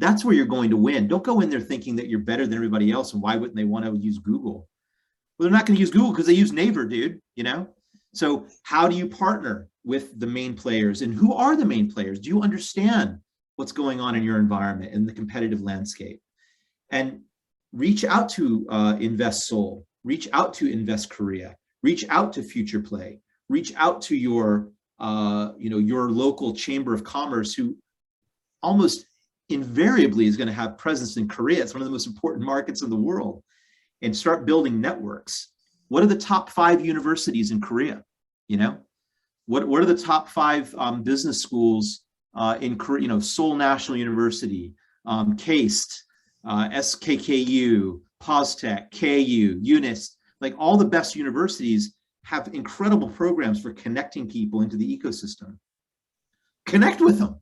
That's where you're going to win. Don't go in there thinking that you're better than everybody else and why wouldn't they want to use Google? Well, they're not going to use Google because they use Naver, dude, So how do you partner with the main players, and who are the main players? Do you understand what's going on in your environment and the competitive landscape? And reach out to Invest Seoul, reach out to Invest Korea, reach out to Future Play, reach out to your local chamber of commerce, who almost invariably is going to have presence in Korea. It's one of the most important markets in the world. And start building networks. What are the top 5 universities in Korea? What are the top 5 business schools in Korea? Seoul National University, KAIST, SKKU, POSTECH, KU, UNIST, like all the best universities have incredible programs for connecting people into the ecosystem. Connect with them,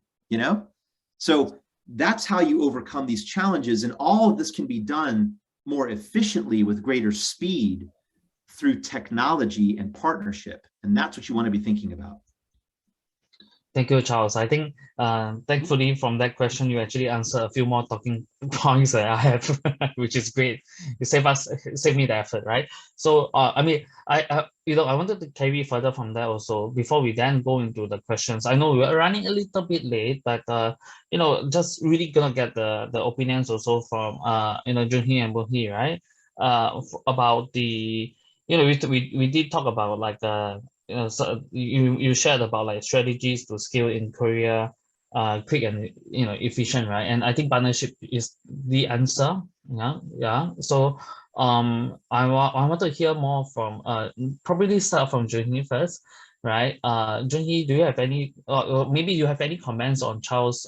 So that's how you overcome these challenges. And all of this can be done more efficiently with greater speed through technology and partnership. And that's what you want to be thinking about. Thank you, Charles. I think, thankfully, from that question, you actually answered a few more talking points that I have, which is great. You save me the effort, right? So, I wanted to carry further from that also before we then go into the questions. I know we're running a little bit late, but just really gonna get the opinions also from Jung-hee and Bonhi, right? About the we did talk about like so you shared about like strategies to scale in Korea, quick and efficient, right? And I think partnership is the answer. Yeah. So I want to hear more from probably start from Jung-hee first, right? Jung-hee, do you have any or maybe you have any comments on Charles'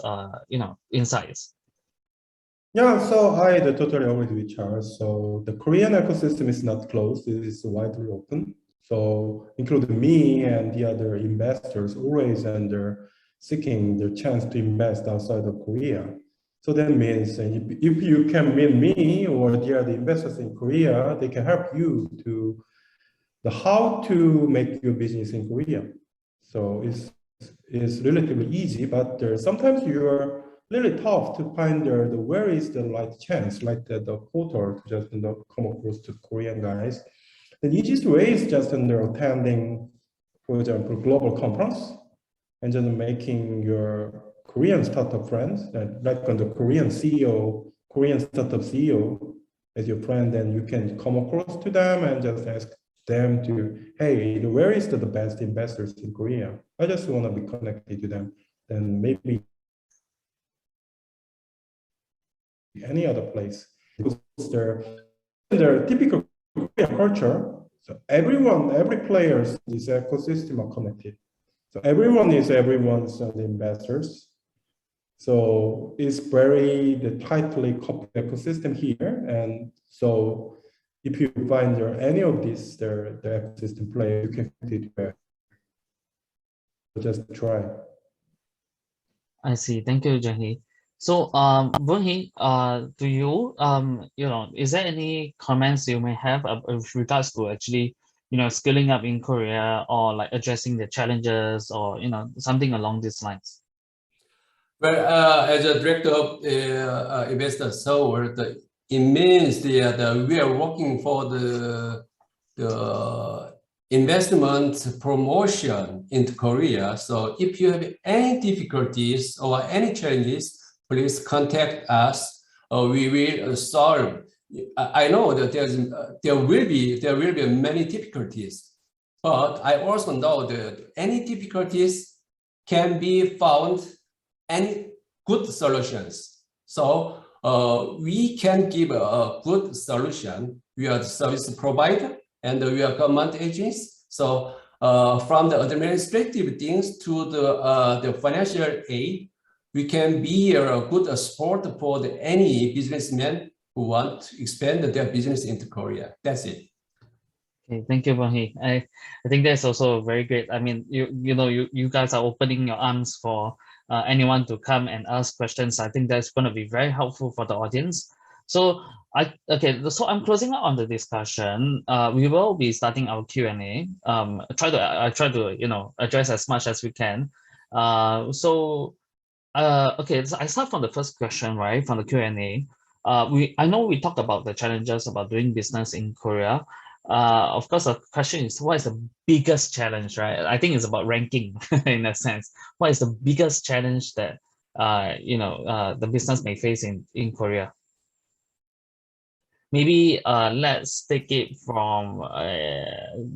insights? Yeah, so I totally agree with Charles. So the Korean ecosystem is not closed, it is widely open. So including me and the other investors always under seeking the chance to invest outside of Korea. So that means if you can meet me or the other investors in Korea, they can help you to the how to make your business in Korea. So it's relatively easy, but sometimes you're really tough to find the where is the right chance, like the portal to just come across to Korean guys. The easiest way is just attending, for example, global conference and just making your Korean startup friends, like on the Korean CEO, Korean startup CEO as your friend, and you can come across to them and just ask them to, hey, where is the best investors in Korea? I just want to be connected to them. Then maybe any other place, because their typical Korean culture. So every player in this ecosystem are connected. So everyone is everyone's investors. So it's very tightly coupled ecosystem here. And so if you find any of these, the ecosystem player, you can compete with. Just try. I see. Thank you, Jung-hee. So, Bonhi, do you, is there any comments you may have with regards to actually, skilling up in Korea, or like addressing the challenges, or something along these lines? Well, as a director of Investor SEOUL, it means that we are working for the investment promotion into Korea. So if you have any difficulties or any challenges, please contact us. We will solve. I know that there will be many difficulties, but I also know that any difficulties can be found any good solutions. So we can give a good solution. We are the service provider and we are government agents. So from the administrative things to the financial aid, we can be a good support for any businessman who want to expand their business into Korea. That's it. Okay, thank you, Bonhi. I think that's also very great. I mean, you guys are opening your arms for anyone to come and ask questions. I think that's going to be very helpful for the audience. So so I'm closing out on the discussion. We will be starting our Q&A. I try to address as much as we can. So I start from the first question, right, from the Q&A. I know we talked about the challenges about doing business in Korea. Of course, the question is, what is the biggest challenge, right? I think it's about ranking in a sense. What is the biggest challenge that the business may face in Korea? Maybe let's take it from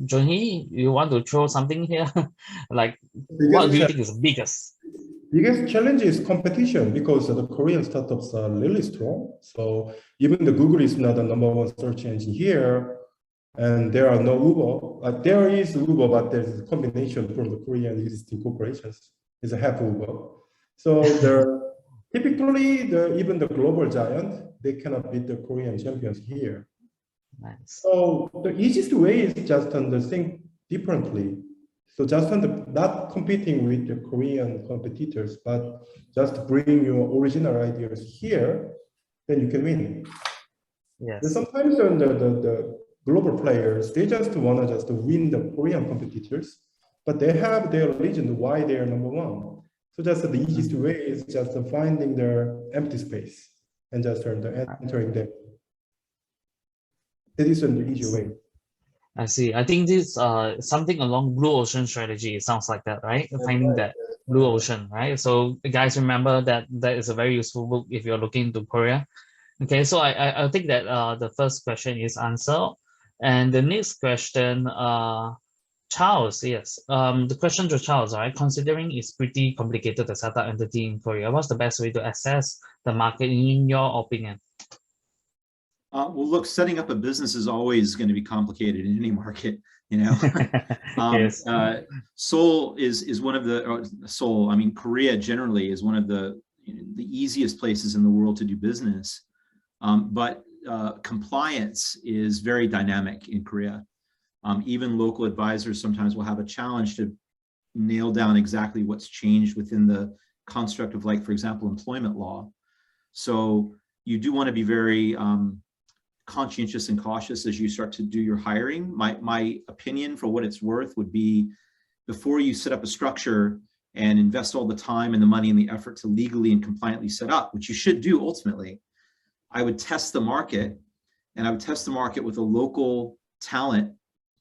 Jung-hee. You want to throw something here? Like, what do you think is the biggest? Biggest challenge is competition, because the Korean startups are really strong. So even the Google is not the #1 search engine here, and there are no Uber. There is Uber, but there's a combination from the Korean existing corporations. It's a half Uber. So typically even the global giant, they cannot beat the Korean champions here. Nice. So the easiest way is just to think differently. So just not competing with the Korean competitors, but just bring your original ideas here, then you can win. Yes. And sometimes the global players, they just want to just win the Korean competitors, but they have their reason why they are #1. So just the easiest way is just finding their empty space and just entering them. That is an easy way. I see. I think this something along blue ocean strategy. It sounds like that, right? Finding that blue ocean, right? So guys, remember that is a very useful book if you're looking to Korea. Okay, so I think that the first question is answered, and the next question, Charles, yes. The question to Charles, right? Considering it's pretty complicated to set up entity in Korea, what's the best way to assess the market in your opinion? Well, look, setting up a business is always going to be complicated in any market, Yes. Seoul is one of the, I mean, Korea generally is one of the easiest places in the world to do business. But compliance is very dynamic in Korea. Even local advisors sometimes will have a challenge to nail down exactly what's changed within the construct of, like, for example, employment law. So you do want to be very conscientious and cautious as you start to do your hiring. My opinion, for what it's worth, would be, before you set up a structure and invest all the time and the money and the effort to legally and compliantly set up, which you should do ultimately, I would test the market, and I would test the market with a local talent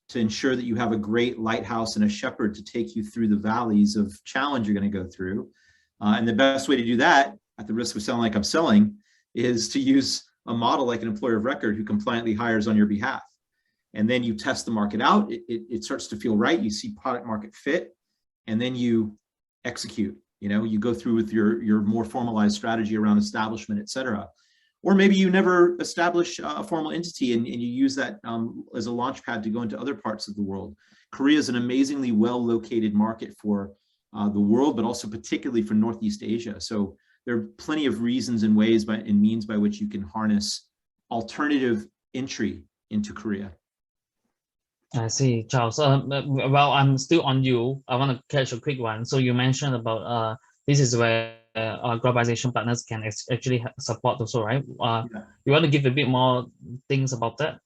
to ensure that you have a great lighthouse and a shepherd to take you through the valleys of challenge you're going to go through. And the best way to do that, at the risk of sounding like I'm selling, is to use a model like an employer of record who compliantly hires on your behalf. And then you test the market out, it starts to feel right, you see product market fit, and then you execute. You go through with your more formalized strategy around establishment, et cetera. Or maybe you never establish a formal entity and you use that as a launch pad to go into other parts of the world. Korea is an amazingly well-located market for the world, but also particularly for Northeast Asia. So there are plenty of reasons and ways and means by which you can harness alternative entry into Korea. I see, Charles. Well, I'm still on you. I want to catch a quick one. So you mentioned about this is where Globalization Partners can actually support also, right? You want to give a bit more things about that?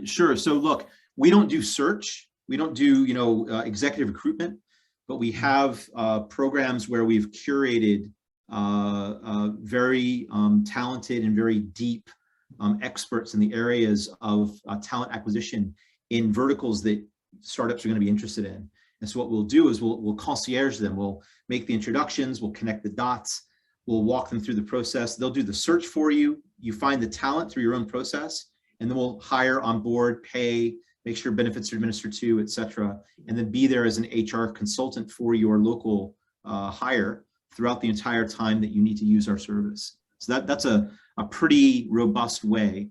Sure. So look, we don't do search. We don't do, executive recruitment, but we have programs where we've curated very talented and very deep experts in the areas of talent acquisition in verticals that startups are going to be interested in. And so what we'll do is we'll concierge them. We'll make the introductions, we'll connect the dots, we'll walk them through the process. They'll do the search for you. You find the talent through your own process, and then we'll hire, on board, pay, make sure benefits are administered to, et cetera, and then be there as an HR consultant for your local hire throughout the entire time that you need to use our service. So that's a pretty robust way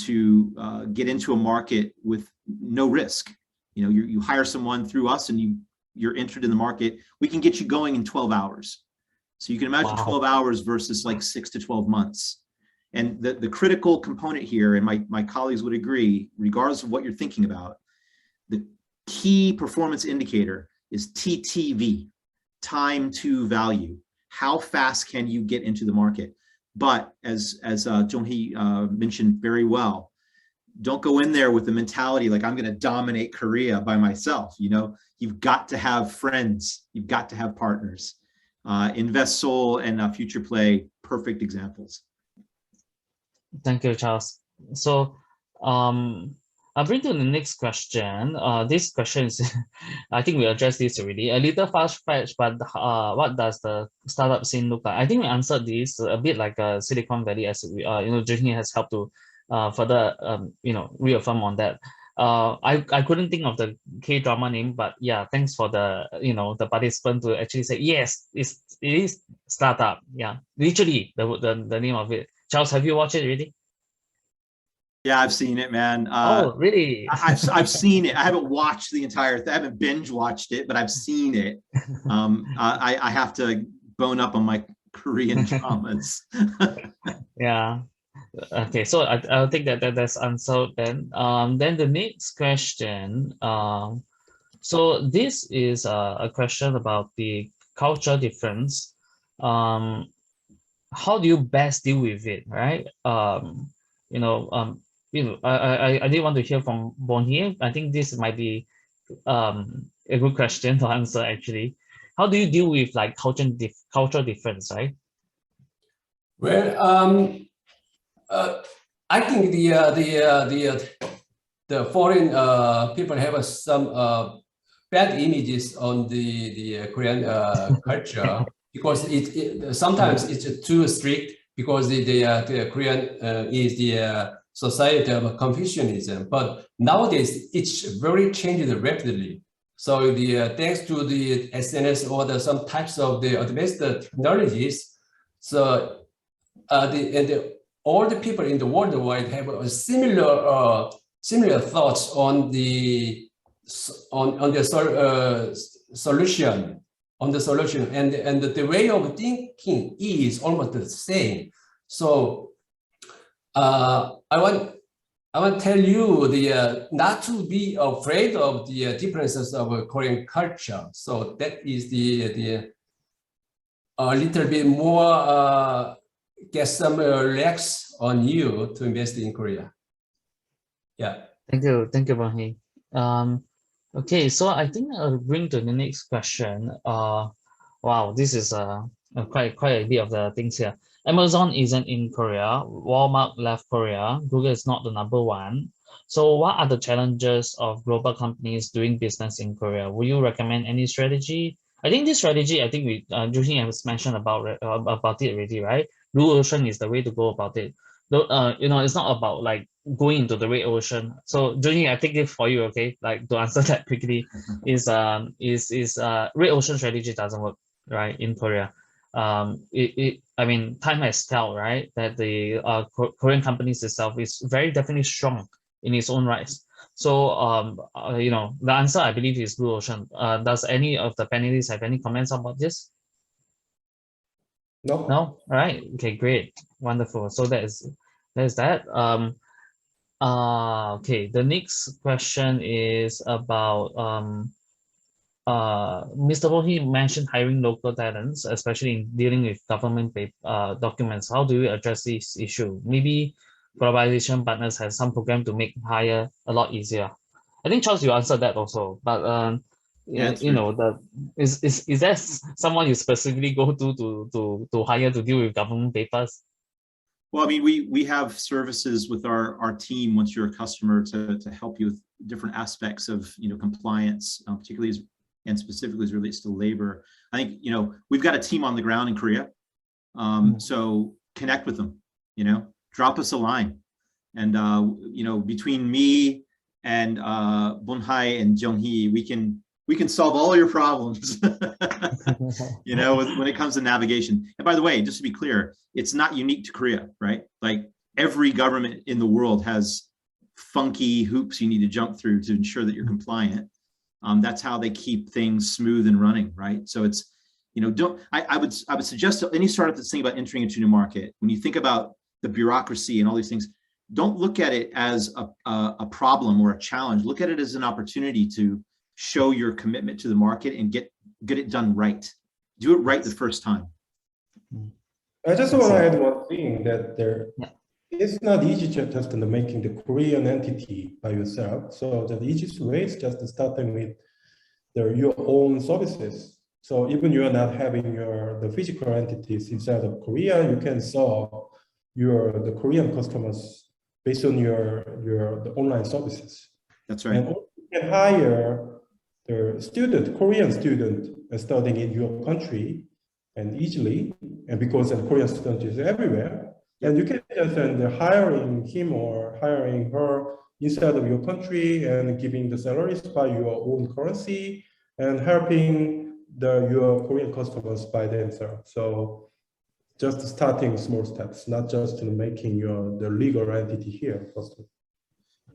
to get into a market with no risk. You hire someone through us and you're entered in the market. We can get you going in 12 hours. So you can imagine 12 hours versus like 6 to 12 months. And the critical component here, and my colleagues would agree, regardless of what you're thinking about, the key performance indicator is TTV, time to value. How fast can you get into the market? But as Jung-hee mentioned very well, don't go in there with the mentality like I'm going to dominate Korea by myself. You've got to have friends. You've got to have partners. Invest SEOUL and Future Play, perfect examples. Thank you, Charles. So I'll bring to the next question. This question is, I think we addressed this already. A little fast-fetched, but what does the startup scene look like? I think we answered this a bit like Silicon Valley, as we, Jung-hee has helped to further, reaffirm on that. I couldn't think of the K-drama name, but yeah, thanks for the, the participant to actually say, yes, it is startup. Yeah, literally the name of it. Charles, have you watched it already? Yeah, I've seen it, man. Oh, really? I've seen it. I haven't watched the entire thing. I haven't binge watched it, but I've seen it. I have to bone up on my Korean dramas. Yeah. Okay, so I'll take that's answered then. Then the next question. So this is a question about the culture difference. How do you best deal with it, right? I did want to hear from Bonhi. I think this might be a good question to answer actually. How do you deal with like cultural difference, right? Well, I think the foreign people have some bad images on the Korean culture because sometimes it's too strict because the Korean is the society of Confucianism, but nowadays it's very changed rapidly. So thanks to the SNS or some types of the advanced technologies, so all the people in the worldwide have a similar thoughts on the solution, and the way of thinking is almost the same. So I want to tell you not to be afraid of the differences of Korean culture. So that is the a little bit more get some relax on you to invest in Korea. Yeah. Thank you, Bonhi. Okay, so I think I'll bring to the next question. Wow, this is quite a bit of the things here. Amazon isn't in Korea. Walmart left Korea. Google is not the #1. So what are the challenges of global companies doing business in Korea? Would you recommend any strategy? I think this strategy, I think we Jung-hee has mentioned about it already, right? Blue ocean is the way to go about it. Though, it's not about like going into the red ocean. So Jung-hee, I take it for you, okay? Like to answer that quickly, is red ocean strategy doesn't work, right, in Korea. I mean, time has told, right, that the Korean companies itself is very definitely strong in its own rights. So, the answer I believe is blue ocean. Does any of the panelists have any comments about this? No. No. All right. Okay. Great. Wonderful. So that is that. Okay. The next question is about Mr. Bonhi mentioned hiring local talents, especially in dealing with government documents. How do you address this issue? Maybe Globalization Partners has some program to make hire a lot easier. I think Charles, you answered that also, but yeah, you know, is there someone you specifically go to hire to deal with government papers? Well, I mean, we have services with our team once you're a customer to help you with different aspects of, you know, compliance, particularly and specifically as it relates to labor. I think, you know, we've got a team on the ground in Korea. So connect with them, you know, drop us a line. And, you know, between me and Bonhi and Jung-hee, we can solve all your problems, you know, when it comes to navigation. And by the way, just to be clear, it's not unique to Korea, right? Like every government in the world has funky hoops you need to jump through to ensure that you're compliant. That's how they keep things smooth and running, right? So it's, you know, I would suggest to any startup that's thinking about entering into a new market, when you think about the bureaucracy and all these things, don't look at it as a problem or a challenge. Look at it as an opportunity to show your commitment to the market and get it done right. Do it right the first time. I just want to add one thing, that it's not easy just making the Korean entity by yourself. So the easiest way is just starting with your own services. So even you are not having the physical entities inside of Korea, you can serve the Korean customers based on the online services. That's right. And also you can hire the Korean student studying in your country and easily, and because the Korean student is everywhere, and you can just hiring him or hiring her inside of your country and giving the salaries by your own currency and helping your Korean customers by themselves. So just starting small steps, not just making the legal entity here first.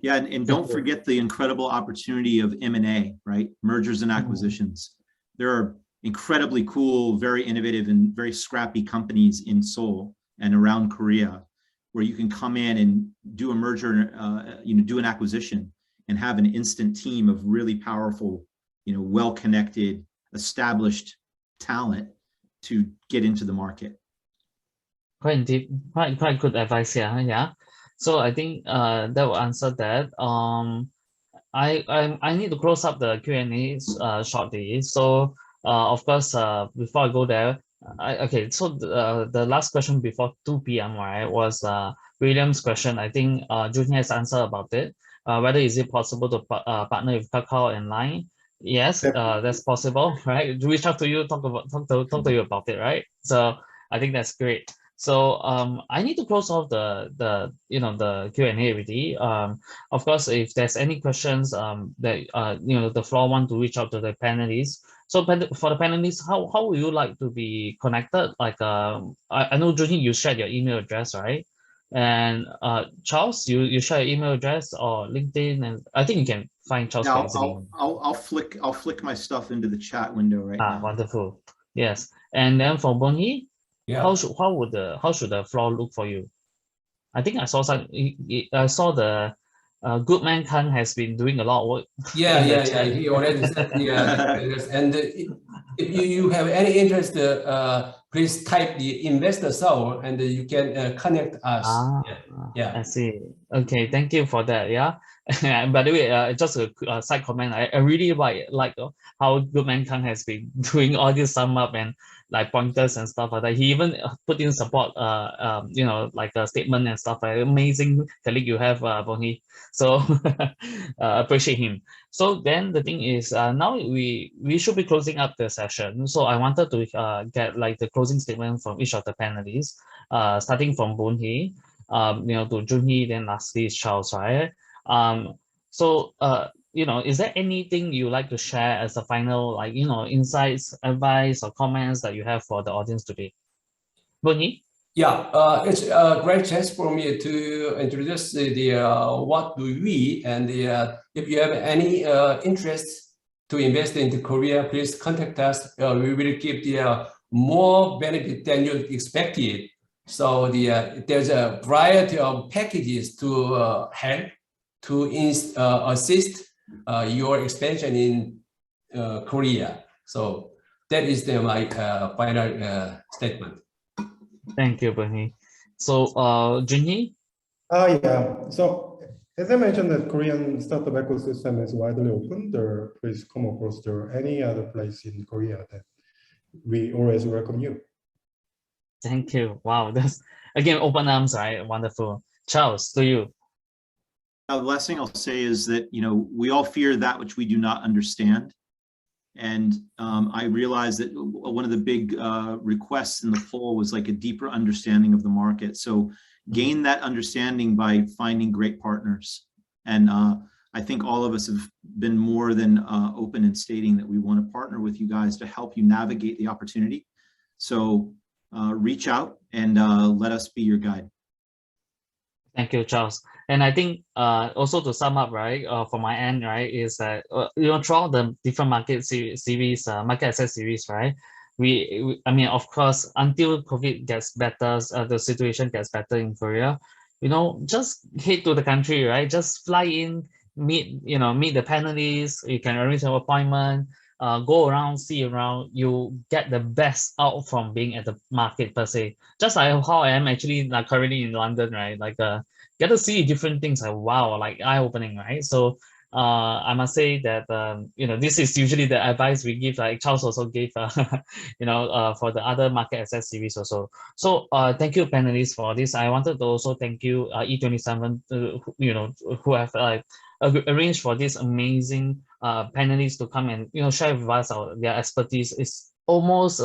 Yeah, and don't forget the incredible opportunity of M&A, right? Mergers and acquisitions. There are incredibly cool, very innovative, and very scrappy companies in Seoul and around Korea, where you can come in and do a merger, you know, do an acquisition, and have an instant team of really powerful, you know, well-connected, established talent to get into the market. Quite deep, quite good advice here. Yeah. So I think that will answer that. I need to close up the Q&A shortly. So of course, before I go there, okay. So the last question before 2 p.m. right was William's question. I think Jun has answered about it. Whether is it possible to partner with Kakao and Line? Yes, that's possible, right? Reach out to you, talk to you about it, right? So I think that's great. So I need to close off the you know, the Q&A already. Of course, if there's any questions that you know, the floor want to reach out to the panelists. So for the panelists, how would you like to be connected? Like I know Jun-hee, you shared your email address, right? And Charles, you share your email address or LinkedIn, and I think you can find Charles. Now I'll flick my stuff into the chat window right now. Wonderful. Yes, and then for Bonhi. Yeah. How should the floor look for you? I think I saw the Goodman Khan has been doing a lot of work. Yeah. He already said yes. And if you have any interest, please type the investor SEOUL and you can connect us. Yeah. I see. Okay, thank you for that. Yeah. By the way, just a side comment. I really like how Goodman Khan has been doing all this sum up and like pointers and stuff like that. He even put in support, you know, like a statement and stuff. Like amazing colleague you have, Bonhi. So appreciate him. So then the thing is, now we should be closing up the session. So I wanted to get like the closing statement from each of the panelists, starting from Bonhi, you know, to Jun-hee, then lastly is Charles, right? So you know, is there anything you like to share as a final, like, you know, insights, advice, or comments that you have for the audience today? Bonhi? Yeah, it's a great chance for me to introduce what do we, and if you have any interest to invest into Korea, please contact us. We will give more benefit than you expected. So there's a variety of packages to help to assist your expansion in Korea. So that is my final statement. Thank you, Bonhi. So Jun-hee? Yeah. So As I mentioned, that Korean startup ecosystem is widely open. Please come across any other place in Korea that we always welcome you. Thank you. Wow, that's again open arms, right? Wonderful. Charles, to you. The last thing I'll say is that, we all fear that which we do not understand. And I realized that one of the big requests in the poll was like a deeper understanding of the market. So gain that understanding by finding great partners. And I think all of us have been more than open in stating that we want to partner with you guys to help you navigate the opportunity. So reach out and let us be your guide. Thank you, Charles. And I think also to sum up, right, from my end, right, is that throughout the different market series, market access series, right, I mean, of course, until COVID gets better, the situation gets better in Korea, just head to the country, right? Just fly in, meet the panelists. You can arrange an appointment. Go around, see around, you get the best out from being at the market per se. Just like how I am actually like currently in London, right? Like get to see different things, like wow, like eye-opening, right? So I must say that this is usually the advice we give, like Charles also gave for the other market access series also. So thank you panelists for this. I wanted to also thank you E27 who have arranged for this amazing panelists to come and share with us their expertise. It's almost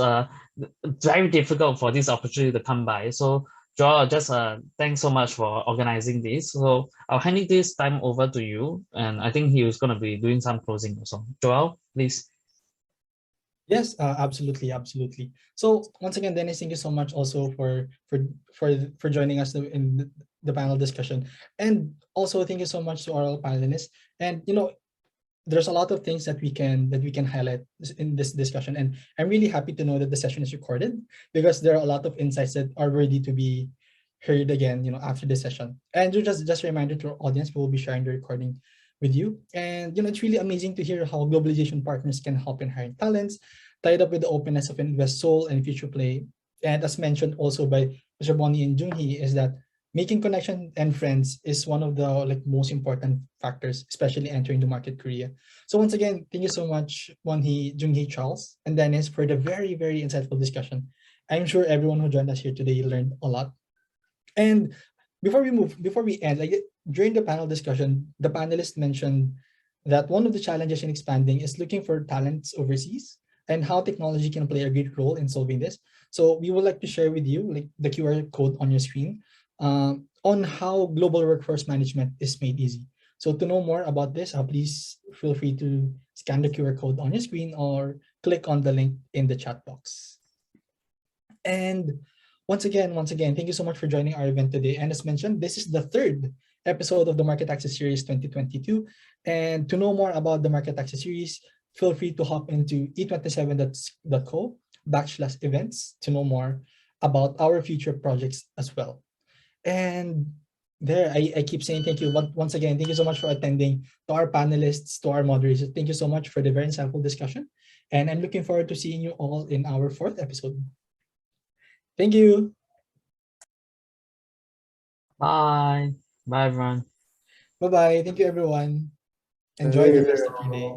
very difficult for this opportunity to come by. So Joel, just thanks so much for organizing this. So I'll hand this time over to you, and I think he was going to be doing some closing also. Joel, please. Yes, absolutely. So once again, Dennis, thank you so much also for joining us in the panel discussion, and also thank you so much to our panelists. And there's a lot of things that we can highlight in this discussion, and I'm really happy to know that the session is recorded, because there are a lot of insights that are ready to be heard again after this session. And just a reminder to our audience, we will be sharing the recording with you. And it's really amazing to hear how Globalization Partners can help in hiring talents, tied up with the openness of Invest SEOUL and Future Play. And as mentioned also by Mr. Bonhi and Jung-hee, is that making connection and friends is one of the most important factors, especially entering the market Korea. So once again, thank you so much, Bonhi, Jung-hee, Charles, and Dennis, for the very, very insightful discussion. I'm sure everyone who joined us here today learned a lot. And before we end, during the panel discussion, the panelists mentioned that one of the challenges in expanding is looking for talents overseas, and how technology can play a great role in solving this. So we would like to share with you the QR code on your screen on how global workforce management is made easy. So to know more about this, please feel free to scan the QR code on your screen or click on the link in the chat box. And once again, thank you so much for joining our event today. And as mentioned, this is the third episode of the Market Access Series 2022. And to know more about the Market Access Series, feel free to hop into e27.co/events to know more about our future projects as well. And there, I keep saying thank you. Once again, thank you so much for attending. To our panelists, to our moderators, thank you so much for the very insightful discussion. And I'm looking forward to seeing you all in our fourth episode. Thank you. Bye. Bye, everyone. Bye-bye. Thank you, everyone. Enjoy the rest of your day.